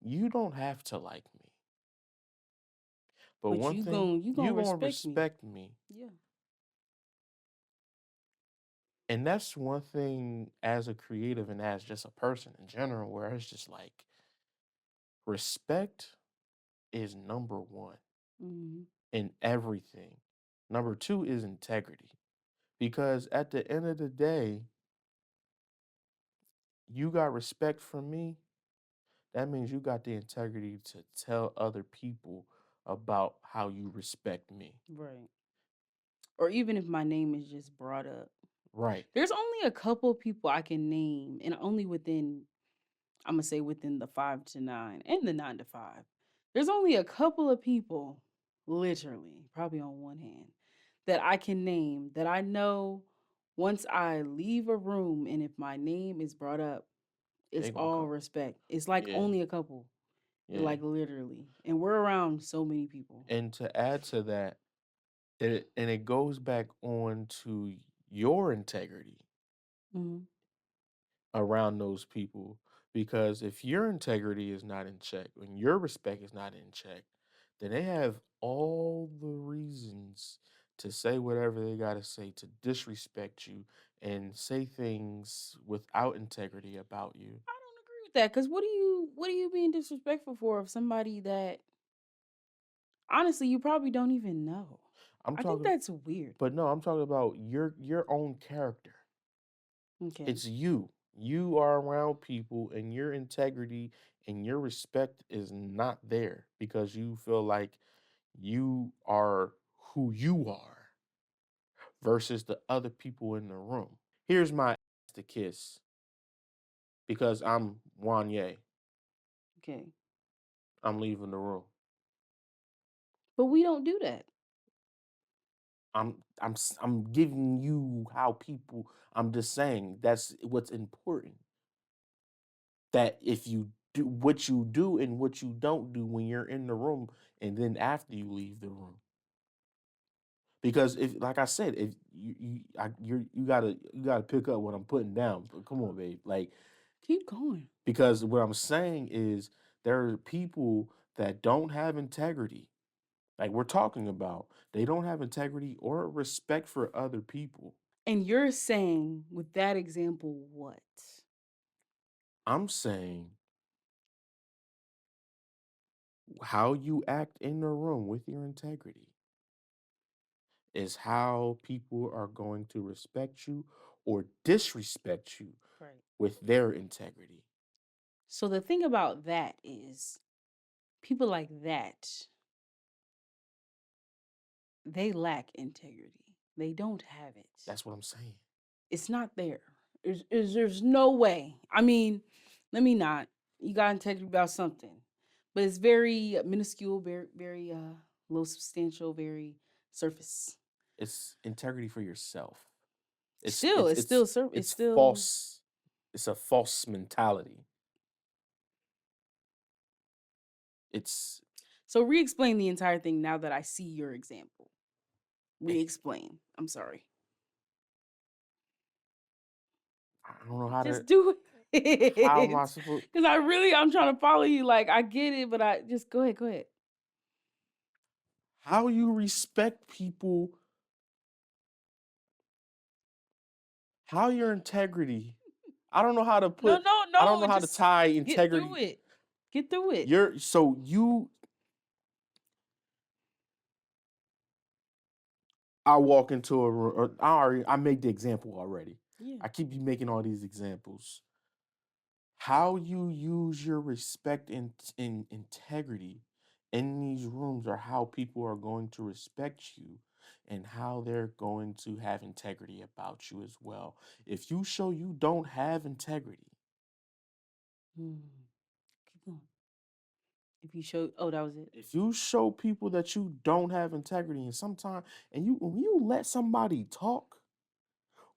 Speaker 2: you don't have to like me. But
Speaker 1: But
Speaker 2: one
Speaker 1: you
Speaker 2: thing,
Speaker 1: gon' you
Speaker 2: you
Speaker 1: gonna
Speaker 2: going to
Speaker 1: respect me.
Speaker 2: respect me.
Speaker 1: Yeah.
Speaker 2: And that's one thing as a creative and as just a person in general, where it's just like respect is number one
Speaker 1: Hmm.
Speaker 2: in everything. Number two is integrity. Because at the end of the day, you got respect from me. That means you got the integrity to tell other people about how you respect me.
Speaker 1: Right. Or even if my name is just brought up.
Speaker 2: Right.
Speaker 1: There's only a couple people I can name, and only within, I'm gonna say within the 5 to 9 and the 9 to 5. There's only a couple of people, literally, probably on one hand, that I can name that I know once I leave a room and if my name is brought up, it's
Speaker 2: They gonna
Speaker 1: all
Speaker 2: come.
Speaker 1: respect. It's like
Speaker 2: Yeah.
Speaker 1: only a couple,
Speaker 2: Yeah.
Speaker 1: like literally. And we're around so many people.
Speaker 2: And to add to that, it goes back on to your integrity
Speaker 1: Hmm.
Speaker 2: around those people. Because if your integrity is not in check, when your respect is not in check, then they have all the reasons to say whatever they got to say to disrespect you and say things without integrity about you.
Speaker 1: I don't agree with that, because what are you being disrespectful for of somebody that honestly you probably don't even know?
Speaker 2: I'm
Speaker 1: I think
Speaker 2: talking,
Speaker 1: that's weird.
Speaker 2: but no, I'm talking about your own character.
Speaker 1: Okay.
Speaker 2: It's you. You are around people and your integrity and your respect is not there because you feel like you are who you are versus the other people in the room. Here's my to kiss. because I'm Wanye.
Speaker 1: Okay.
Speaker 2: I'm leaving the room.
Speaker 1: But we don't do that.
Speaker 2: I'm giving you how people. I'm just saying that's what's important. That if you do what you do and what you don't do when you're in the room, and then after you leave the room. Because if, like I said, if you gotta pick up what I'm putting down. But come on, babe. Like,
Speaker 1: Keep going.
Speaker 2: because what I'm saying is there are people that don't have integrity. Like we're talking about, they don't have integrity or respect for other people.
Speaker 1: And you're saying with that example, what?
Speaker 2: I'm saying how you act in the room with your integrity is how people are going to respect you or disrespect you
Speaker 1: Right.
Speaker 2: with their integrity.
Speaker 1: So the thing about that is people like that, they lack integrity. They don't have it.
Speaker 2: That's what I'm saying.
Speaker 1: It's not there. There's no way. I mean, let me not. You got integrity about something, but it's very minuscule, very low substantial, very surface.
Speaker 2: It's integrity for yourself. It's
Speaker 1: Still,
Speaker 2: it's
Speaker 1: it's
Speaker 2: it's
Speaker 1: still it's
Speaker 2: it's
Speaker 1: still.
Speaker 2: false. It's a false mentality. It's
Speaker 1: So re-explain the entire thing now that I see your example. Re-explain. I'm sorry.
Speaker 2: I don't know how to.
Speaker 1: Just do
Speaker 2: How am
Speaker 1: it.
Speaker 2: I supposed?
Speaker 1: Cause I'm trying to follow you. Like I get it, but I just go ahead, go ahead.
Speaker 2: How you respect people? How your integrity? I don't know how to
Speaker 1: No,
Speaker 2: put.
Speaker 1: no,
Speaker 2: I don't
Speaker 1: no.
Speaker 2: know how to
Speaker 1: Just
Speaker 2: tie
Speaker 1: get through
Speaker 2: integrity.
Speaker 1: it. Get through it.
Speaker 2: You're so you. I walk into a room. Or I made the example already.
Speaker 1: Yeah.
Speaker 2: I keep you making all these examples. How you use your respect and in integrity in these rooms are how people are going to respect you and how they're going to have integrity about you as well. If you show you don't have integrity,
Speaker 1: Hmm. Keep going. If you show, oh, that was it.
Speaker 2: if you show people that you don't have integrity and sometimes and you when you let somebody talk,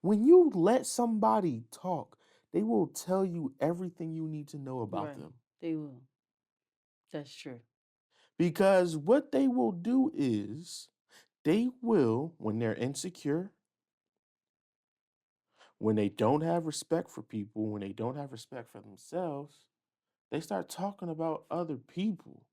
Speaker 2: when you let somebody talk, they will tell you everything you need to know about
Speaker 1: Right.
Speaker 2: them.
Speaker 1: They will. That's true.
Speaker 2: Because what they will do is they will, when they're insecure, when they don't have respect for people, when they don't have respect for themselves, they start talking about other people.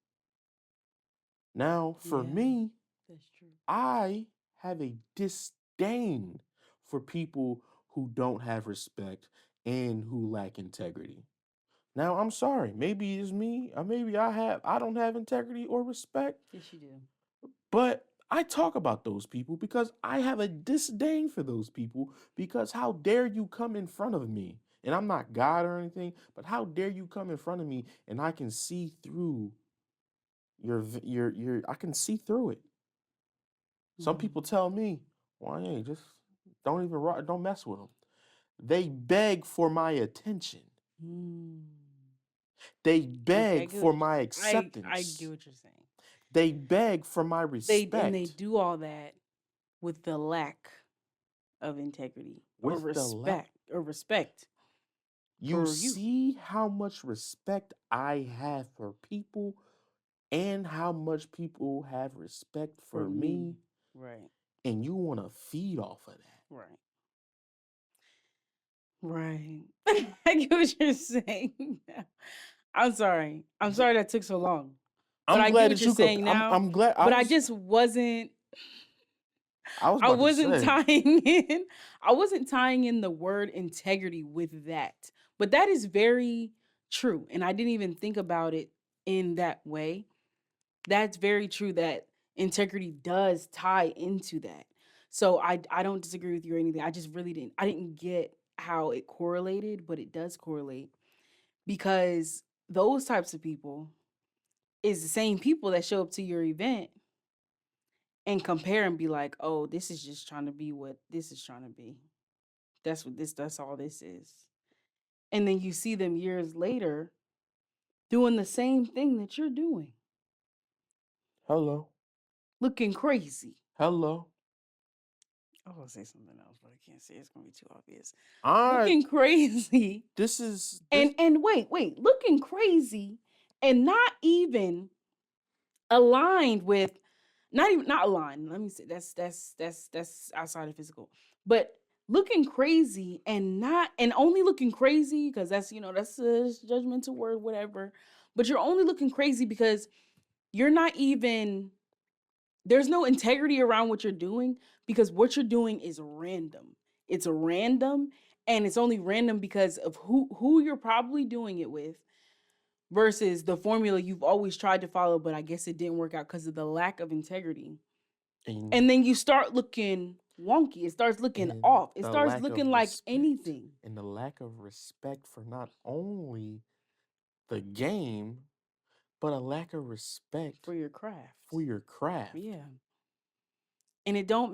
Speaker 2: Now, for
Speaker 1: Yeah,
Speaker 2: me,
Speaker 1: that's true.
Speaker 2: I have a disdain for people who don't have respect and who lack integrity. Now, I'm sorry, maybe it's me, or maybe I don't have integrity or respect,
Speaker 1: Yes, you do.
Speaker 2: but I talk about those people because I have a disdain for those people because how dare you come in front of me? And I'm not God or anything, but how dare you come in front of me and I can see through your I can see through it. Some
Speaker 1: Mm.
Speaker 2: people tell me, "Well, hey, just don't mess with them." They beg for my attention.
Speaker 1: Mm.
Speaker 2: They
Speaker 1: Okay, I
Speaker 2: beg
Speaker 1: get what
Speaker 2: for
Speaker 1: you're
Speaker 2: my
Speaker 1: saying. I get
Speaker 2: acceptance.
Speaker 1: what you're saying.
Speaker 2: They beg for my
Speaker 1: They
Speaker 2: respect.
Speaker 1: do all that with the lack of integrity or
Speaker 2: With the lack,
Speaker 1: respect
Speaker 2: you
Speaker 1: for you.
Speaker 2: see how much respect I have for people and how much people have respect
Speaker 1: For
Speaker 2: for
Speaker 1: me.
Speaker 2: me,
Speaker 1: Right.
Speaker 2: and you want to feed off of that.
Speaker 1: Right. Right. I get what you're saying now. I'm sorry. I'm
Speaker 2: Th-
Speaker 1: sorry that took so long. But
Speaker 2: I'm
Speaker 1: I get
Speaker 2: glad
Speaker 1: what
Speaker 2: that
Speaker 1: you're
Speaker 2: you could.
Speaker 1: saying now.
Speaker 2: I'm glad.
Speaker 1: But I just wasn't
Speaker 2: I was
Speaker 1: I
Speaker 2: about to
Speaker 1: wasn't
Speaker 2: say.
Speaker 1: tying in I wasn't tying in the word integrity with that. But that is very true. And I didn't even think about it in that way. That's very true that integrity does tie into that. So I don't disagree with you or anything. I just really didn't get how it correlated, but it does correlate because those types of people is the same people that show up to your event and compare and be like, "Oh, this is just trying to be what this is trying to be." That's all this is. And then you see them years later doing the same thing that you're doing,
Speaker 2: Hello.
Speaker 1: looking crazy.
Speaker 2: Hello.
Speaker 1: I was gonna say something else, but I can't say it's gonna be too obvious.
Speaker 2: I
Speaker 1: Looking crazy.
Speaker 2: this is this
Speaker 1: And wait, looking crazy and not even aligned with, not aligned. Let me say that's outside of physical. But looking crazy and not and only looking crazy because that's that's a judgmental word, whatever. But you're only looking crazy because you're not even there's no integrity around what you're doing because what you're doing is random. It's random and it's only random because of who you're probably doing it with versus the formula you've always tried to follow, but I guess it didn't work out because of the lack of integrity.
Speaker 2: and
Speaker 1: And then you start looking wonky. It starts looking
Speaker 2: and
Speaker 1: off. It
Speaker 2: the
Speaker 1: starts
Speaker 2: lack
Speaker 1: looking
Speaker 2: of
Speaker 1: like
Speaker 2: respect
Speaker 1: anything
Speaker 2: and the lack of respect for not only the game, but a lack of respect
Speaker 1: for your craft.
Speaker 2: for your craft.
Speaker 1: Yeah. And it doesn't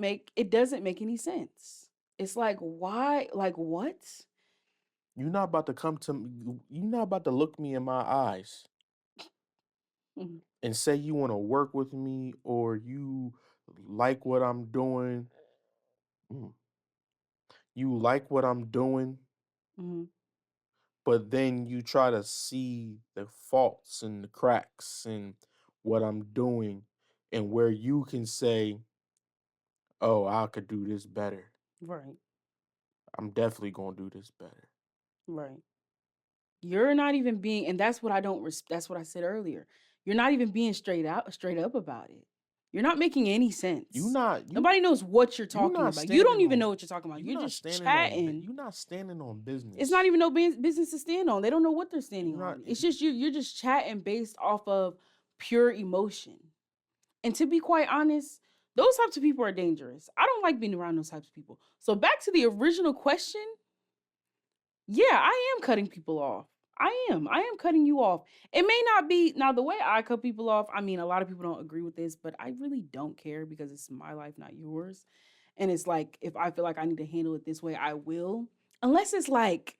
Speaker 1: make any sense. It's like, why? Like, what?
Speaker 2: You're not about to come to me, you're not about to look me in my eyes
Speaker 1: Mhm.
Speaker 2: and say you want to work with me or you like what I'm doing. Mm. You like what I'm doing,
Speaker 1: Mhm.
Speaker 2: but then you try to see the faults and the cracks in what I'm doing and where you can say, "Oh, I could do this better.
Speaker 1: Right.
Speaker 2: I'm definitely going to do this better."
Speaker 1: Right. You're not even being, and that's what I don't, that's what I said earlier. You're not even being straight up about it. You're not making any
Speaker 2: You
Speaker 1: sense.
Speaker 2: not you
Speaker 1: Nobody knows what you're
Speaker 2: you
Speaker 1: talking
Speaker 2: not
Speaker 1: about. You don't
Speaker 2: standing
Speaker 1: even
Speaker 2: on
Speaker 1: know what you're talking about.
Speaker 2: you
Speaker 1: You're
Speaker 2: not
Speaker 1: just
Speaker 2: standing on
Speaker 1: chatting.
Speaker 2: you not standing on
Speaker 1: It's not
Speaker 2: business.
Speaker 1: even no business to stand on. They don't know what they're
Speaker 2: You
Speaker 1: standing
Speaker 2: not
Speaker 1: on. It's just you're just chatting based off of pure emotion. And to be quite honest, those types of people are dangerous. I don't like being around those types of people. So back to the original question, yeah, I am cutting people off. I am. I am cutting you off. It may not be now the way I cut people off. I mean, a lot of people don't agree with this, but I really don't care because it's my life, not yours. And it's like if I feel like I need to handle it this way, I will. Unless it's like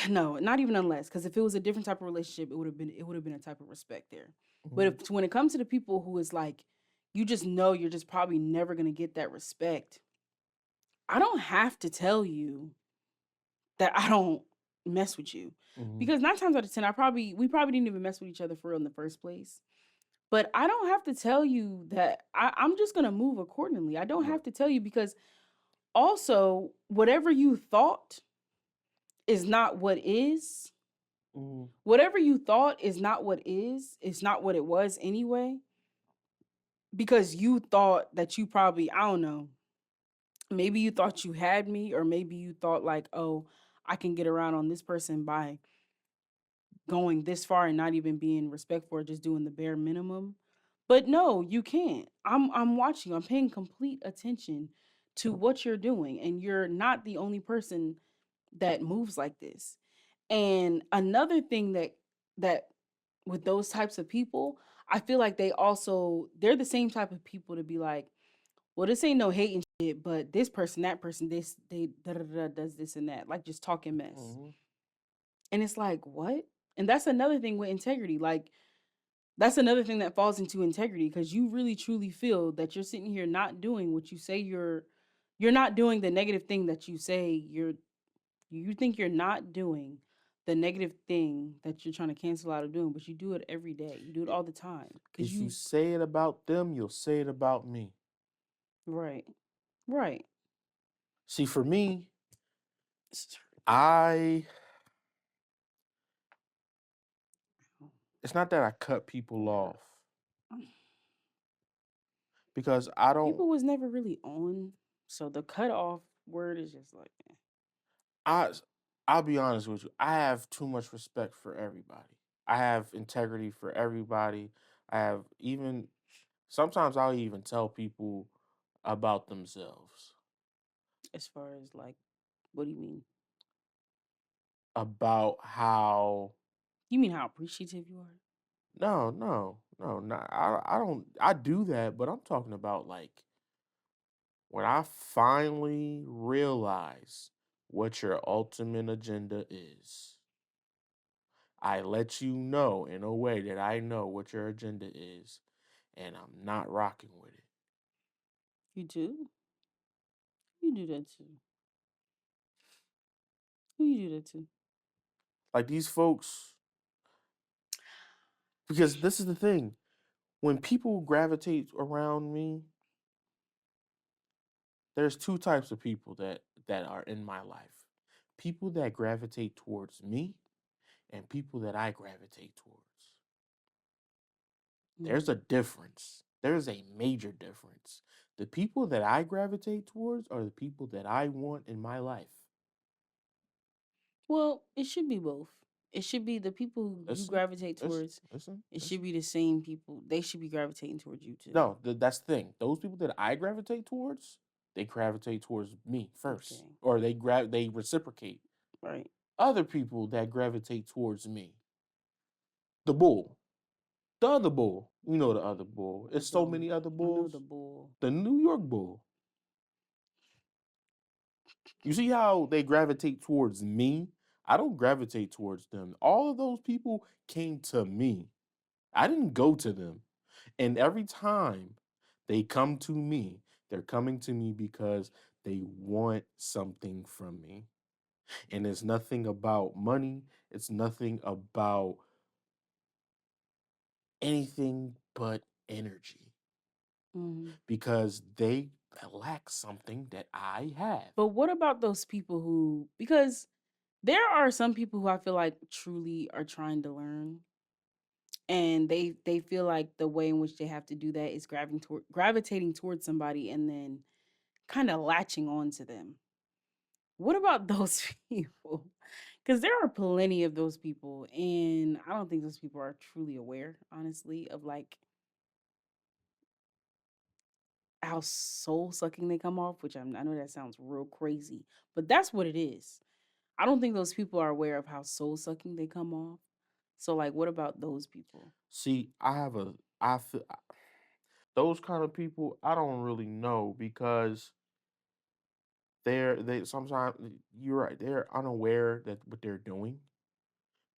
Speaker 1: no, not even unless, because if it was a different type of relationship, it would have been a type of respect there. But
Speaker 2: Mhm,
Speaker 1: if when it comes to the people who is like, you just know you're just probably never gonna get that respect. I don't have to tell you that I don't mess with you.
Speaker 2: mhm,
Speaker 1: Because 9 times out of 10, we probably didn't even mess with each other for real in the first place. But I don't have to tell you that I'm just gonna move accordingly. I don't
Speaker 2: right.
Speaker 1: have to tell you because also whatever you thought is not what is.
Speaker 2: Mhm,
Speaker 1: Whatever you thought is not what is. It's not what it was anyway. Because you thought that you probably, I don't know, maybe you thought you had me, or maybe you thought like, oh, I can get around on this person by going this far and not even being respectful or just doing the bare minimum. But no, you can't. I'm watching. I'm paying complete attention to what you're doing and you're not the only person that moves like this. And another thing that with those types of people, I feel like they're the same type of people to be like, well, this ain't no hating shit, but this person, that person, this they da, da, da, does this and that, like just talking mess.
Speaker 2: mhm.
Speaker 1: And it's like, what? And that's another thing with integrity. Like, that's another thing that falls into integrity because you really truly feel that you're sitting here not doing what you say you're not doing the negative thing that you say you think you're not doing the negative thing that you're trying to cancel out of doing, but you do it every day. You do it
Speaker 2: I-
Speaker 1: all the time because
Speaker 2: If you
Speaker 1: you
Speaker 2: say it about them, you'll say it about me.
Speaker 1: right. Right.
Speaker 2: See, for me, I it's not that I cut people off because I don't
Speaker 1: People was never really on, so the cut off word is just like
Speaker 2: I I'll be honest with you. I have too much respect for everybody. I have integrity for everybody. I have even sometimes I'll even tell people about themselves,
Speaker 1: as far as like, what do you mean?
Speaker 2: about how
Speaker 1: You mean how appreciative you are?
Speaker 2: no, I don't I do that, but I'm talking about like when I finally realize what your ultimate agenda is. I let you know in a way that I know what your agenda is, and I'm not rocking with it.
Speaker 1: You do? You do that too. Who you do that to?
Speaker 2: Like these folks, because this is the thing. When people gravitate around me, there's two types of people that are in my life. People that gravitate towards me and people that I gravitate towards. There's
Speaker 1: Mm.
Speaker 2: a difference. There's a major difference. The people that I gravitate towards are the people that I want in my life.
Speaker 1: Well, it should be both. It should be the people who you
Speaker 2: Listen,
Speaker 1: gravitate
Speaker 2: listen,
Speaker 1: towards.
Speaker 2: listen,
Speaker 1: It should
Speaker 2: listen.
Speaker 1: be the same people. They should be gravitating towards you too.
Speaker 2: No, that's the thing. Those people that I gravitate towards, they gravitate towards me first,
Speaker 1: Okay.
Speaker 2: or they reciprocate.
Speaker 1: Right.
Speaker 2: Other people that gravitate towards me, the bull, the other bull. You know the other bull.
Speaker 1: I
Speaker 2: It's so
Speaker 1: don't.
Speaker 2: many other
Speaker 1: I know the
Speaker 2: bulls.
Speaker 1: bull.
Speaker 2: The New York bull. You see how they gravitate towards me? I don't gravitate towards them. All of those people came to me. I didn't go to them. And every time they come to me, they're coming to me because they want something from me. And it's nothing about money, it's nothing about anything but energy
Speaker 1: Mhm.
Speaker 2: because they lack something that I have.
Speaker 1: But what about those people who? Because there are some people who I feel like truly are trying to learn, and they feel like the way in which they have to do that is gravitating towards somebody and then kind of latching on to them. What about those people? Because there are plenty of those people, and I don't think those people are truly aware, honestly, of like how soul sucking they come off. Which I know that sounds real crazy, but that's what it is. I don't think those people are aware of how soul sucking they come off. So, like, what about those people?
Speaker 2: See, I feel those kind of people I don't really know because they sometimes you're right, they're unaware that what they're doing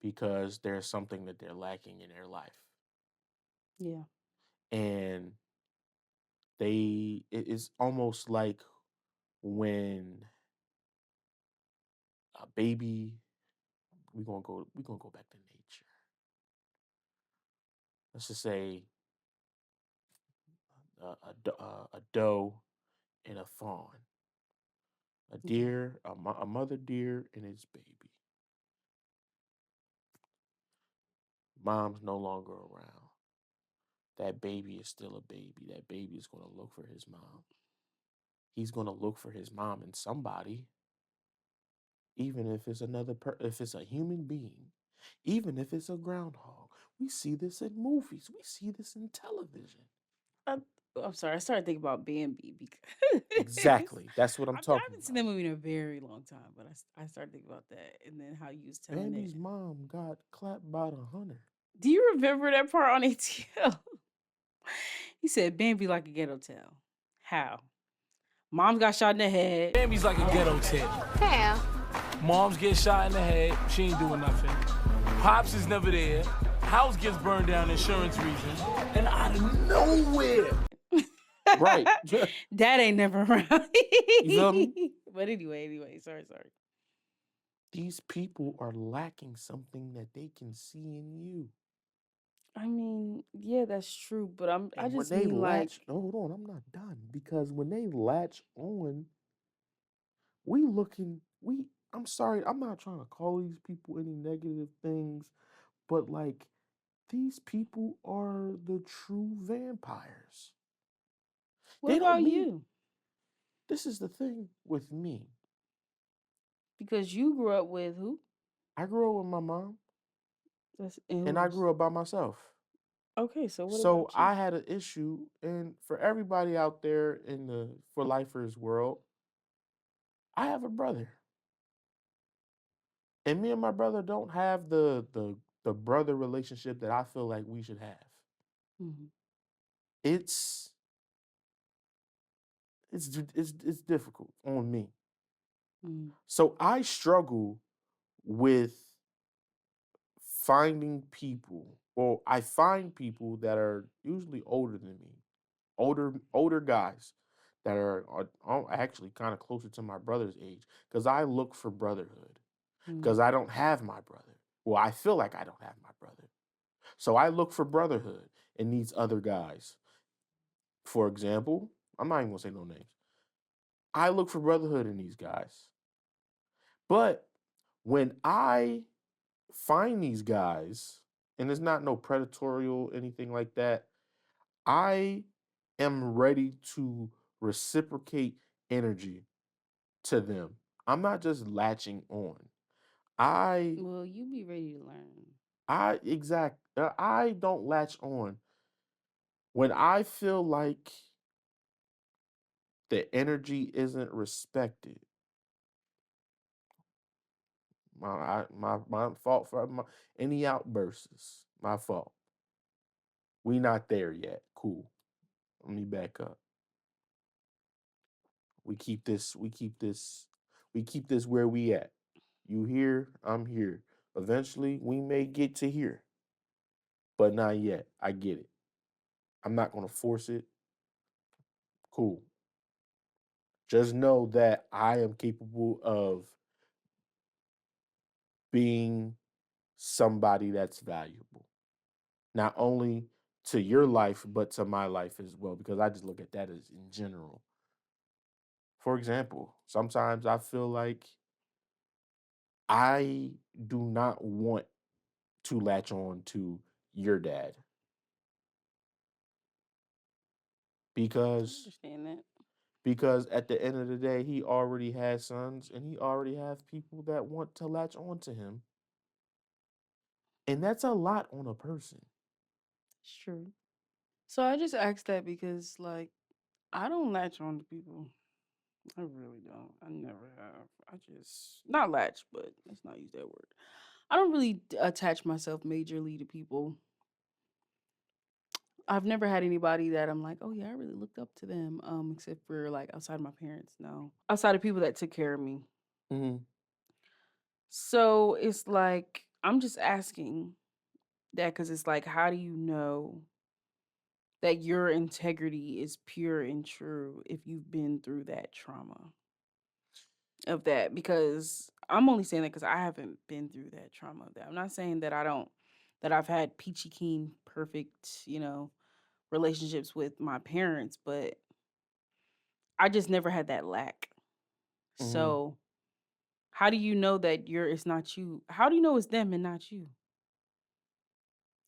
Speaker 2: because there's something that they're lacking in their life.
Speaker 1: Yeah.
Speaker 2: And it's almost like when a baby we're gonna go back to nature. Let's just say a doe and a fawn, a
Speaker 1: Okay.
Speaker 2: deer, a mother deer and its baby. Mom's no longer around. That baby is still a baby. That baby is going to look for his mom. He's going to look for his mom in somebody, even if it's if it's a human being, even if it's a groundhog. We see this in movies. We see this in television.
Speaker 1: I, I'm sorry. I started thinking about Bambi because
Speaker 2: Exactly. That's what I'm
Speaker 1: I
Speaker 2: talking
Speaker 1: haven't seen
Speaker 2: about.
Speaker 1: that movie in a very long time, but I started thinking about that and then how you was telling it.
Speaker 2: Bambi's mom got clapped by the hunter.
Speaker 1: Do you remember that part on ATL? He said Bambi like a ghetto tale. How? Mom got shot in the head.
Speaker 4: Bambi's like a ghetto tale.
Speaker 5: How?
Speaker 4: Moms get shot in the head, she ain't doing nothing. Pops is never there. House gets burned down, insurance reasons. And out of nowhere,
Speaker 2: Right.
Speaker 1: Dad ain't never around.
Speaker 2: You feel me?
Speaker 1: But anyway, sorry.
Speaker 2: These people are lacking something that they can see in you.
Speaker 1: I mean, yeah, that's true, but I
Speaker 2: And when
Speaker 1: just
Speaker 2: they
Speaker 1: mean like,
Speaker 2: latch, no, hold on, I'm not done. Because when they latch on, we looking, we, I'm sorry, I'm not trying to call these people any negative things, but like, these people are the true vampires.
Speaker 1: what
Speaker 2: They don't
Speaker 1: about
Speaker 2: mean,
Speaker 1: you?
Speaker 2: this is the thing with me.
Speaker 1: Because you grew up with who?
Speaker 2: I grew up with my mom
Speaker 1: That's and
Speaker 2: and
Speaker 1: who
Speaker 2: I
Speaker 1: else?
Speaker 2: grew up by myself.
Speaker 1: Okay, so what
Speaker 2: So
Speaker 1: about you?
Speaker 2: I had an issue, and for everybody out there in the for lifers world, I have a brother. And me and my brother don't have the brother relationship that I feel like we should have.
Speaker 1: Mhm.
Speaker 2: It's it's difficult on me
Speaker 1: Mm.
Speaker 2: So I struggle with finding people. Well, I find people that are usually older than me, older guys that are actually kind of closer to my brother's age, because I look for brotherhood
Speaker 1: Mm.
Speaker 2: because I don't have my brother. Well, I feel like I don't have my brother. So I look for brotherhood in these other guys. For example, I'm not even gonna say no names. I look for brotherhood in these guys. But when I find these guys, and it's not no predatorial anything like that, I am ready to reciprocate energy to them. I'm not just latching on. I
Speaker 1: Well, you be ready to learn.
Speaker 2: I don't latch on when I feel like the energy isn't respected. My fault for any outbursts. My fault. We not there yet. Cool. Let me back up. We keep this. We keep this. We keep this where we at. You here? I'm here. Eventually, we may get to here, but not yet. I get it. I'm not gonna force it. Cool. Just know that I am capable of being somebody that's valuable, not only to your life but to my life as well. Because I just look at that as in general. For example, sometimes I feel like I do not want to latch on to your dad
Speaker 1: I
Speaker 2: because
Speaker 1: understand that.
Speaker 2: at the end of the day he already has sons and he already has people that want to latch on to him, and that's a lot on a person.
Speaker 1: It's true. So I just asked that because, like, I don't latch on to people. I really don't. I never have. I just not latch, but let's not use that word. I don't really attach myself majorly to people. I've never had anybody that I'm like, oh yeah, I really looked up to them. Except for like outside my parents, no. Outside of people that took care of me.
Speaker 2: Mm-hmm.
Speaker 1: So it's like I'm just asking that because it's like, how do you know that your integrity is pure and true if you've been through that trauma of that? Because I'm only saying that because I haven't been through that trauma of that. I'm not saying that I don't, that I've had peachy keen, perfect, relationships with my parents, but I just never had that lack.
Speaker 2: Mm-hmm.
Speaker 1: So how do you know that it's not you? How do you know it's them and not you?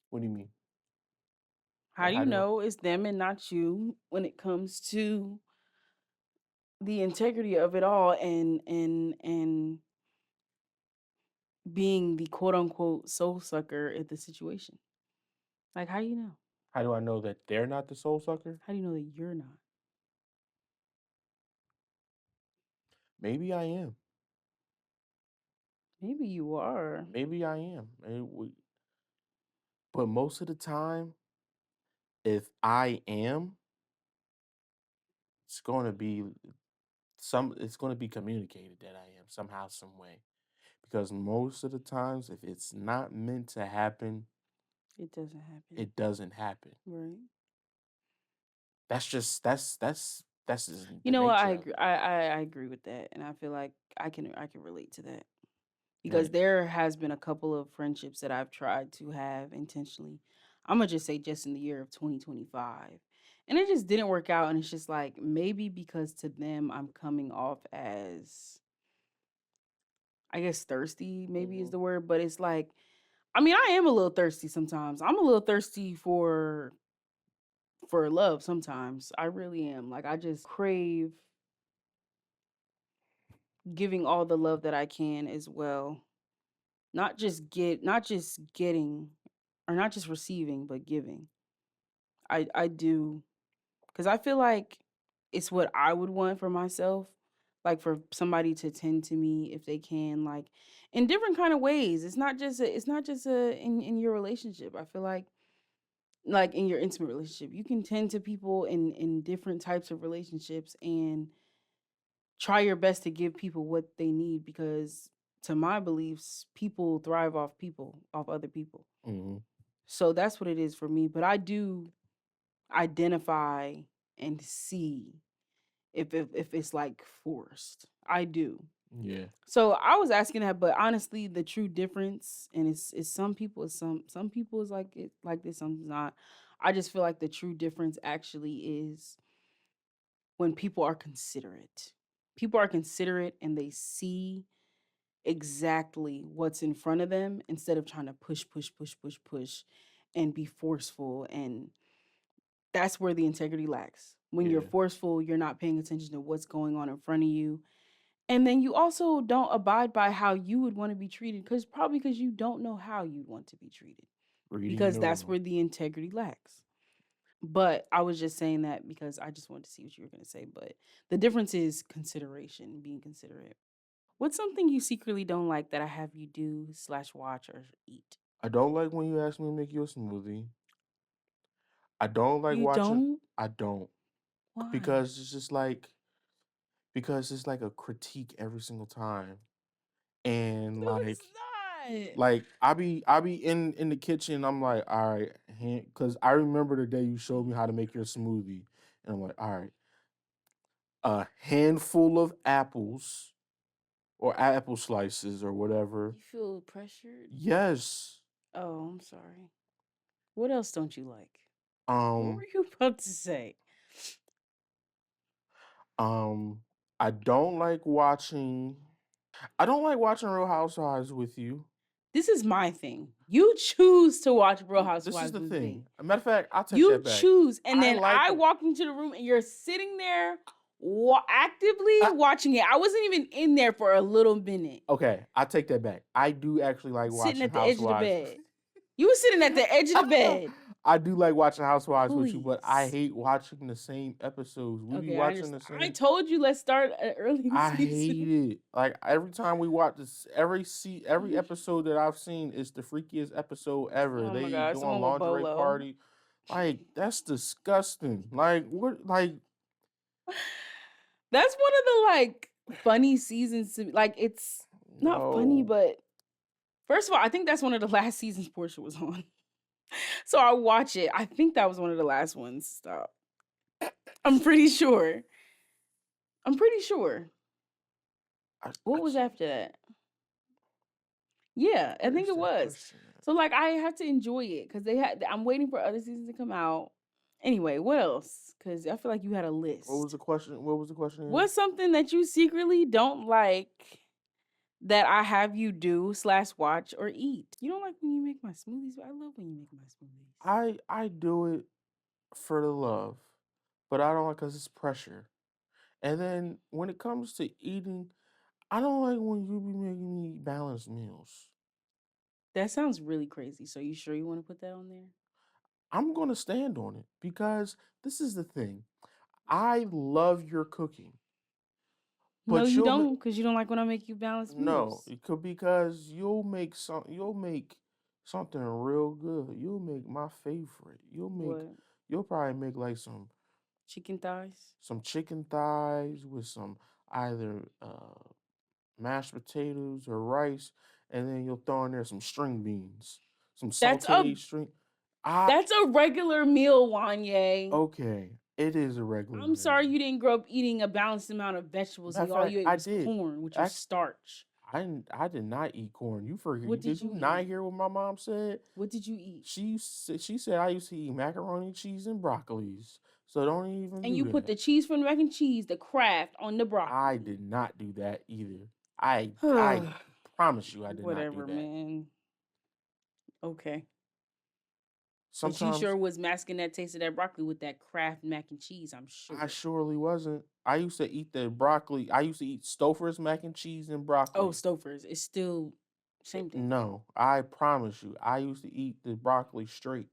Speaker 2: What do you mean?
Speaker 1: How
Speaker 2: Like,
Speaker 1: do
Speaker 2: how
Speaker 1: you
Speaker 2: do
Speaker 1: know it's them and not you when it comes to the integrity of it all and being the quote unquote soul sucker at the situation? Like how do you know?
Speaker 2: I know that they're not the soul sucker?
Speaker 1: How do you know that you're not?
Speaker 2: Maybe I am.
Speaker 1: Maybe you are.
Speaker 2: Maybe I am. But most of the time, if I am, it's going to be it's going to be communicated that I am somehow, some way. Because most of the times, if it's not meant to happen,
Speaker 1: It doesn't happen.
Speaker 2: it doesn't happen.
Speaker 1: Right.
Speaker 2: That's just
Speaker 1: You
Speaker 2: the
Speaker 1: know what? I
Speaker 2: nature of
Speaker 1: agree.
Speaker 2: it.
Speaker 1: I agree with that, and I feel like I can relate to that because
Speaker 2: Right.
Speaker 1: there has been a couple of friendships that I've tried to have intentionally. I'm gonna just say just in the year of 2025, and it just didn't work out. And it's just like maybe because to them I'm coming off as, I guess, thirsty. Maybe is
Speaker 2: Hmm.
Speaker 1: the word, but it's like, I mean, I am a little thirsty sometimes. I'm a little thirsty for love sometimes. I really am. Like I just crave giving all the love that I can as well. Not just getting or not just receiving, but giving. I do cuz I feel like it's what I would want for myself. Like for somebody to tend to me if they can, like in different kind of ways. It's not just in your relationship. I feel like in your intimate relationship, you can tend to people in different types of relationships, and try your best to give people what they need because to my beliefs, people thrive off people, off other people.
Speaker 2: Hmm.
Speaker 1: So that's what it is for me. But I do identify and see if it's like forced. I do.
Speaker 2: Yeah.
Speaker 1: So I was asking that, but honestly, the true difference, and it's some people, some people is like it like this, some not. I just feel like the true difference actually is when people are considerate. People are considerate and they see exactly what's in front of them instead of trying to push and be forceful. And that's where the integrity lacks. When you're
Speaker 2: Yeah.
Speaker 1: forceful, you're not paying attention to what's going on in front of you. And then you also don't abide by how you would want to be treated because you don't know how you want to be treated.
Speaker 2: Reading
Speaker 1: Because
Speaker 2: the
Speaker 1: that's
Speaker 2: room.
Speaker 1: where the integrity lacks. But I was just saying that because I just wanted to see what you were going to say. But the difference is consideration, being considerate. What's something you secretly don't like that I have you do slash watch or eat?
Speaker 2: I don't like when you ask me to make you a smoothie. I don't like
Speaker 1: You
Speaker 2: watching.
Speaker 1: don't?
Speaker 2: I don't
Speaker 1: Why?
Speaker 2: because it's just like because it's like a critique every single time, and
Speaker 1: No, it's not.
Speaker 2: I be in the kitchen. I'm like, all right, because I remember the day you showed me how to make your smoothie, and I'm like, all right, a handful of apples or apple slices or whatever.
Speaker 1: You feel pressured?
Speaker 2: Yes.
Speaker 1: Oh, I'm sorry. What else don't you like? What
Speaker 2: Um.
Speaker 1: were you about to say?
Speaker 2: Um. I don't like watching. I don't like watching Real Housewives with you.
Speaker 1: This is my thing. You choose to watch Real
Speaker 2: This is
Speaker 1: Housewives
Speaker 2: the
Speaker 1: with me.
Speaker 2: thing. A matter of fact, I'll take
Speaker 1: You
Speaker 2: that back.
Speaker 1: choose, and
Speaker 2: I
Speaker 1: then
Speaker 2: like.
Speaker 1: I walk into the room and you're sitting there actively
Speaker 2: I,
Speaker 1: watching it. I wasn't even in there for a little minute,
Speaker 2: okay, I take that back. I do actually like
Speaker 1: sitting
Speaker 2: watching
Speaker 1: at the edge of the
Speaker 2: Housewives.
Speaker 1: bed. You were sitting at the edge of the bed.
Speaker 2: I do like watching Housewives with you, but I
Speaker 1: Please.
Speaker 2: hate watching the same episodes. We be
Speaker 1: Okay, I
Speaker 2: watching the
Speaker 1: understand. I
Speaker 2: same.
Speaker 1: told you let's start early in the
Speaker 2: I
Speaker 1: season.
Speaker 2: hate it. Like every time we watch this, every episode that I've seen is the freakiest episode ever.
Speaker 1: Oh my
Speaker 2: They
Speaker 1: god,
Speaker 2: doing
Speaker 1: someone with
Speaker 2: lingerie
Speaker 1: Bolo.
Speaker 2: party. Like that's disgusting. Like what? Like
Speaker 1: That's one of the like funny seasons to like it's not funny,
Speaker 2: no.
Speaker 1: but first of all, I think that's one of the last seasons Portia was on. So I watch it. I think that was one of the last ones. Stop. I'm pretty sure. I'm pretty sure.
Speaker 2: I
Speaker 1: What was
Speaker 2: can't.
Speaker 1: after that? Yeah, I think
Speaker 2: Where's
Speaker 1: it
Speaker 2: that
Speaker 1: was.
Speaker 2: question at?
Speaker 1: So like I have to enjoy it because I'm waiting for other seasons to come out. Anyway, what else? Because I feel like you had a
Speaker 2: What was
Speaker 1: list.
Speaker 2: the question? What was the question again?
Speaker 1: What's something that you secretly don't like that I have you do slash watch or eat? You don't like when you make my smoothies, but I love when you make my smoothies.
Speaker 2: I do it for the love, but I don't like because it's pressure. And then when it comes to eating, I don't like when you be making me balanced meals.
Speaker 1: That sounds really crazy. So you sure you want to put that on there?
Speaker 2: I'm gonna stand on it because this is the thing. I love your cooking,
Speaker 1: No,
Speaker 2: but
Speaker 1: you
Speaker 2: you'll
Speaker 1: don't, because you don't like when I make you balanced
Speaker 2: no,
Speaker 1: meals.
Speaker 2: it could because you'll make something real good. You'll make my favorite.
Speaker 1: What?
Speaker 2: You'll probably make like
Speaker 1: Chicken thighs?
Speaker 2: some chicken thighs with some either mashed potatoes or rice, and then you'll throw in there some string beans, some
Speaker 1: That's a
Speaker 2: sauteed string. I
Speaker 1: that's a regular meal, Wanye.
Speaker 2: okay, it is a regular
Speaker 1: I'm
Speaker 2: meal.
Speaker 1: sorry you didn't grow up eating a balanced amount of vegetables
Speaker 2: Matter
Speaker 1: and
Speaker 2: of
Speaker 1: all
Speaker 2: fact,
Speaker 1: you ate
Speaker 2: I
Speaker 1: was
Speaker 2: did.
Speaker 1: corn, which was
Speaker 2: Actually,
Speaker 1: starch.
Speaker 2: I did not eat corn. You
Speaker 1: What
Speaker 2: forget?
Speaker 1: did
Speaker 2: Did
Speaker 1: you
Speaker 2: you not
Speaker 1: eat?
Speaker 2: hear what my mom said?
Speaker 1: What did you eat?
Speaker 2: She said I used to eat macaroni, cheese, and broccolis. So don't even
Speaker 1: And
Speaker 2: do
Speaker 1: you put
Speaker 2: that.
Speaker 1: the cheese from the mac and cheese, the Kraft, on the
Speaker 2: I
Speaker 1: broccoli.
Speaker 2: did not do that either. I promise you, I did not do
Speaker 1: Whatever,
Speaker 2: that.
Speaker 1: man. Okay. But you
Speaker 2: Sometimes
Speaker 1: sure was masking that taste of that broccoli with that Kraft mac and cheese, I'm
Speaker 2: I
Speaker 1: sure.
Speaker 2: surely wasn't. I used to eat the broccoli. I used to eat Stouffer's mac and cheese and
Speaker 1: Oh,
Speaker 2: broccoli.
Speaker 1: Stouffer's. It's still same thing.
Speaker 2: No, I promise you, I used to eat the broccoli straight.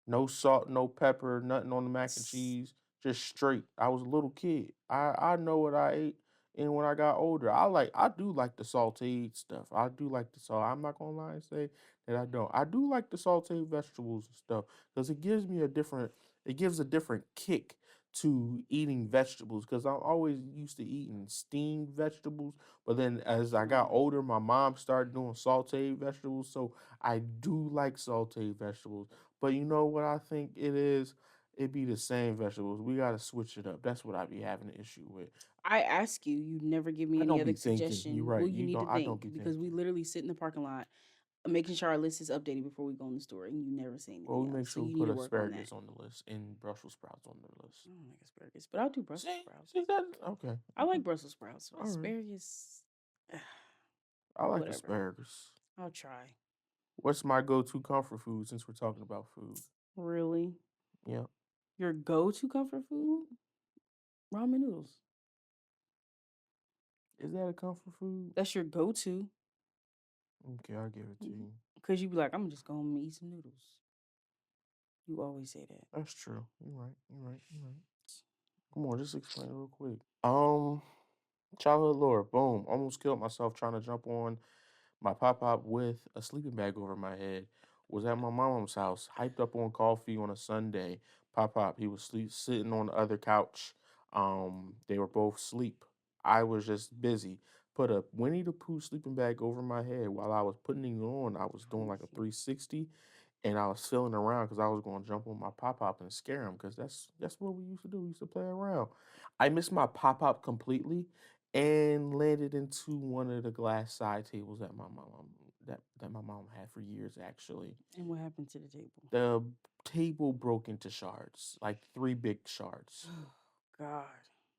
Speaker 2: No salt, no pepper, nothing on the mac and cheese, just straight. I was a little kid. I know what I ate, and when I got older, I do like the sautéed stuff. I do like the salt. I'm not gonna lie and say that I don't. I do like the sautéed vegetables and stuff because it gives a different kick to eating vegetables because I'm always used to eating steamed vegetables. But then as I got
Speaker 1: Oh.
Speaker 2: older, my mom started doing sauteed vegetables. So I do like sauteed vegetables. But you know what I think it is? It be the same vegetables. We gotta switch it up. That's what I be having an issue with.
Speaker 1: I ask you, you never give me
Speaker 2: I
Speaker 1: any
Speaker 2: don't
Speaker 1: other
Speaker 2: be thinking. You're
Speaker 1: suggestion.
Speaker 2: right.
Speaker 1: Well, you
Speaker 2: You
Speaker 1: need to
Speaker 2: don't. I don't
Speaker 1: think
Speaker 2: be
Speaker 1: because we
Speaker 2: thinking.
Speaker 1: literally sit in the parking lot making sure our list is updated before we go in the store, and you never say
Speaker 2: Well,
Speaker 1: anything
Speaker 2: we make
Speaker 1: else. So
Speaker 2: sure we
Speaker 1: you need
Speaker 2: put
Speaker 1: to work on that.
Speaker 2: asparagus on the list and Brussels sprouts on the list.
Speaker 1: I don't like asparagus, but I'll do Brussels
Speaker 2: See,
Speaker 1: sprouts.
Speaker 2: see that? Okay,
Speaker 1: I
Speaker 2: okay,
Speaker 1: like Brussels sprouts.
Speaker 2: all right.
Speaker 1: Asparagus,
Speaker 2: I like
Speaker 1: whatever.
Speaker 2: asparagus.
Speaker 1: I'll try.
Speaker 2: What's my go-to comfort food since we're talking about food?
Speaker 1: Really?
Speaker 2: Yeah,
Speaker 1: Your go-to comfort food? Ramen noodles.
Speaker 2: is that a comfort food?
Speaker 1: That's your go-to.
Speaker 2: Okay, I'll give it to you.
Speaker 1: Because you be like, I'm just going to eat some noodles. You always say that.
Speaker 2: That's true. You're right. You're right. You're right. Come on, just explain it real quick. Childhood lore. Boom. Almost killed myself trying to jump on my pop pop with a sleeping bag over my head. Was at my mom's house, hyped up on coffee on a Sunday. Pop pop, he was sitting on the other couch. They were both asleep. I was just busy. Put a Winnie the Pooh sleeping bag over my head while I was putting it on. I was doing like a
Speaker 1: Crazy.
Speaker 2: 360, and I was feeling around because I was going to jump on my pop pop and scare him because that's what we used to do. We used to play around. I missed my pop pop completely and landed into one of the glass side tables that my mom had for years actually.
Speaker 1: And what happened to the table?
Speaker 2: The table broke into shards, like 3 big shards.
Speaker 1: God.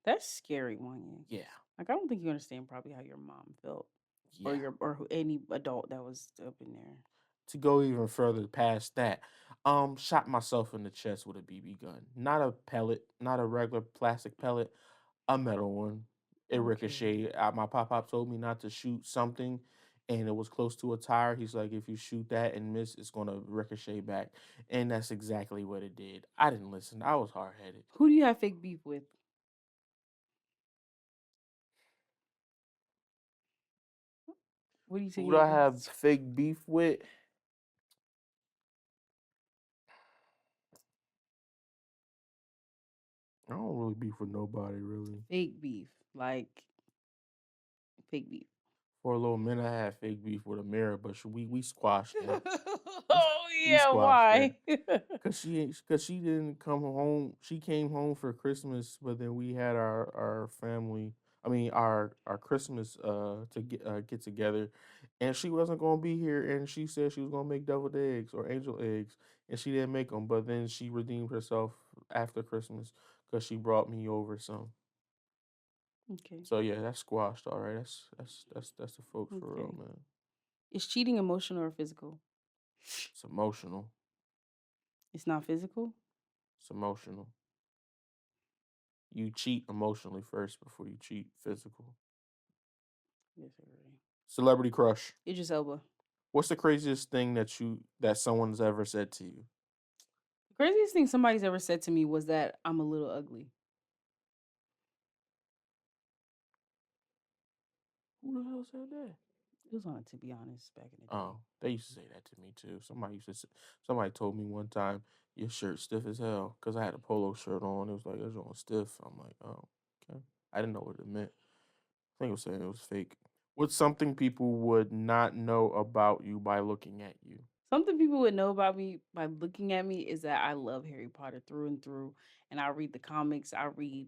Speaker 1: That's scary, one.
Speaker 2: Yeah.
Speaker 1: Like, I don't think you understand probably how your mom felt. Or
Speaker 2: Yeah.
Speaker 1: any adult that was up in there.
Speaker 2: To go even further past that, shot myself in the chest with a BB gun. Not a pellet, not a regular plastic pellet, a metal one. It
Speaker 1: Okay.
Speaker 2: ricocheted. My pop pop told me not to shoot something, and it was close to a tire. He's like, if you shoot that and miss, it's gonna ricochet back, and that's exactly what it did. I didn't listen. I was hard headed.
Speaker 1: Who do you have fake beef with? What do you
Speaker 2: Who
Speaker 1: take
Speaker 2: would I have
Speaker 1: against?
Speaker 2: fake beef with? I don't really beef with nobody really.
Speaker 1: Fake beef. Like, fake beef.
Speaker 2: For a little minute, I had fake beef with Amira, but we squashed that.
Speaker 1: Oh,
Speaker 2: We
Speaker 1: yeah.
Speaker 2: squashed that.
Speaker 1: Why?
Speaker 2: Cause she didn't come home. She came home for Christmas, but then we had our family. I mean our Christmas to get together, and she wasn't gonna be here. And she said she was gonna make deviled eggs or angel eggs, and she didn't make them. But then she redeemed herself after Christmas because she brought me over some.
Speaker 1: Okay.
Speaker 2: So yeah, that's squashed. All right, that's the folks for real,
Speaker 1: Okay.
Speaker 2: man.
Speaker 1: Is cheating emotional or physical?
Speaker 2: It's emotional.
Speaker 1: It's not physical?
Speaker 2: It's emotional. You cheat emotionally first before you cheat physical.
Speaker 1: Yes, I agree.
Speaker 2: Celebrity crush.
Speaker 1: Idris Elba.
Speaker 2: What's the craziest thing that someone's ever said to you?
Speaker 1: The craziest thing somebody's ever said to me was that I'm a little ugly.
Speaker 2: Who the hell said that?
Speaker 1: It was on it, to be honest, back in the day.
Speaker 2: Oh, they used to say that to me too. Somebody told me one time your shirt's stiff as hell because I had a polo shirt on. It was like it's on stiff. I'm like, oh, okay. I didn't know what it meant. I think it was saying it was fake. What's something people would not know about you by looking at you?
Speaker 1: Something people would know about me by looking at me is that I love Harry Potter through and through, and I read the comics, I read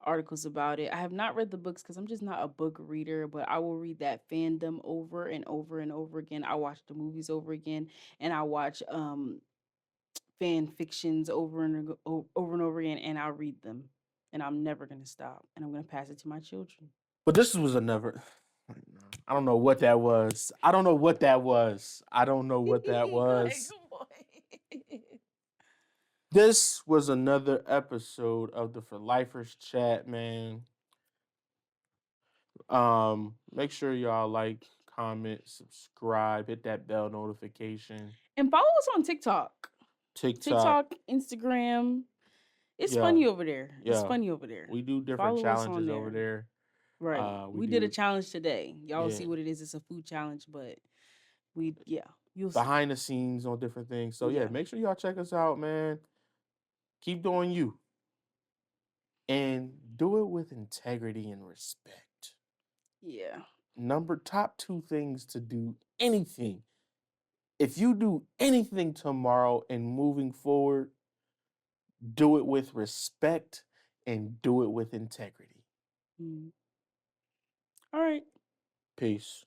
Speaker 1: articles about it. I have not read the books because I'm just not a book reader, but I will read that fandom over and over and over again. I watch the movies over again, and I watch fan fictions over and over again, and I read them, and I'm never gonna stop, and I'm gonna pass it to my children.
Speaker 2: But this was another. I don't know what that was. I don't know what that was. I don't know what that
Speaker 1: Go ahead,
Speaker 2: was.
Speaker 1: come on.
Speaker 2: This was another episode of the For Lifers chat, man. Make sure y'all like, comment, subscribe, hit that bell notification.
Speaker 1: And follow us on TikTok.
Speaker 2: TikTok.
Speaker 1: TikTok, Instagram. It's
Speaker 2: Yeah.
Speaker 1: funny over there. It's
Speaker 2: Yeah.
Speaker 1: funny over there.
Speaker 2: We do different
Speaker 1: Follow us on
Speaker 2: challenges over there.
Speaker 1: Right.
Speaker 2: We
Speaker 1: We did a
Speaker 2: do
Speaker 1: challenge today. Y'all
Speaker 2: yeah
Speaker 1: see what it is. It's a food challenge, but you'll see.
Speaker 2: behind the scenes on different things. So yeah,
Speaker 1: Yeah.
Speaker 2: make sure y'all check us out, man. Keep doing you. and do it with integrity and respect.
Speaker 1: Yeah.
Speaker 2: Top two things to do anything. If you do anything tomorrow and moving forward, do it with respect and do it with integrity.
Speaker 1: Mm. All right.
Speaker 2: Peace.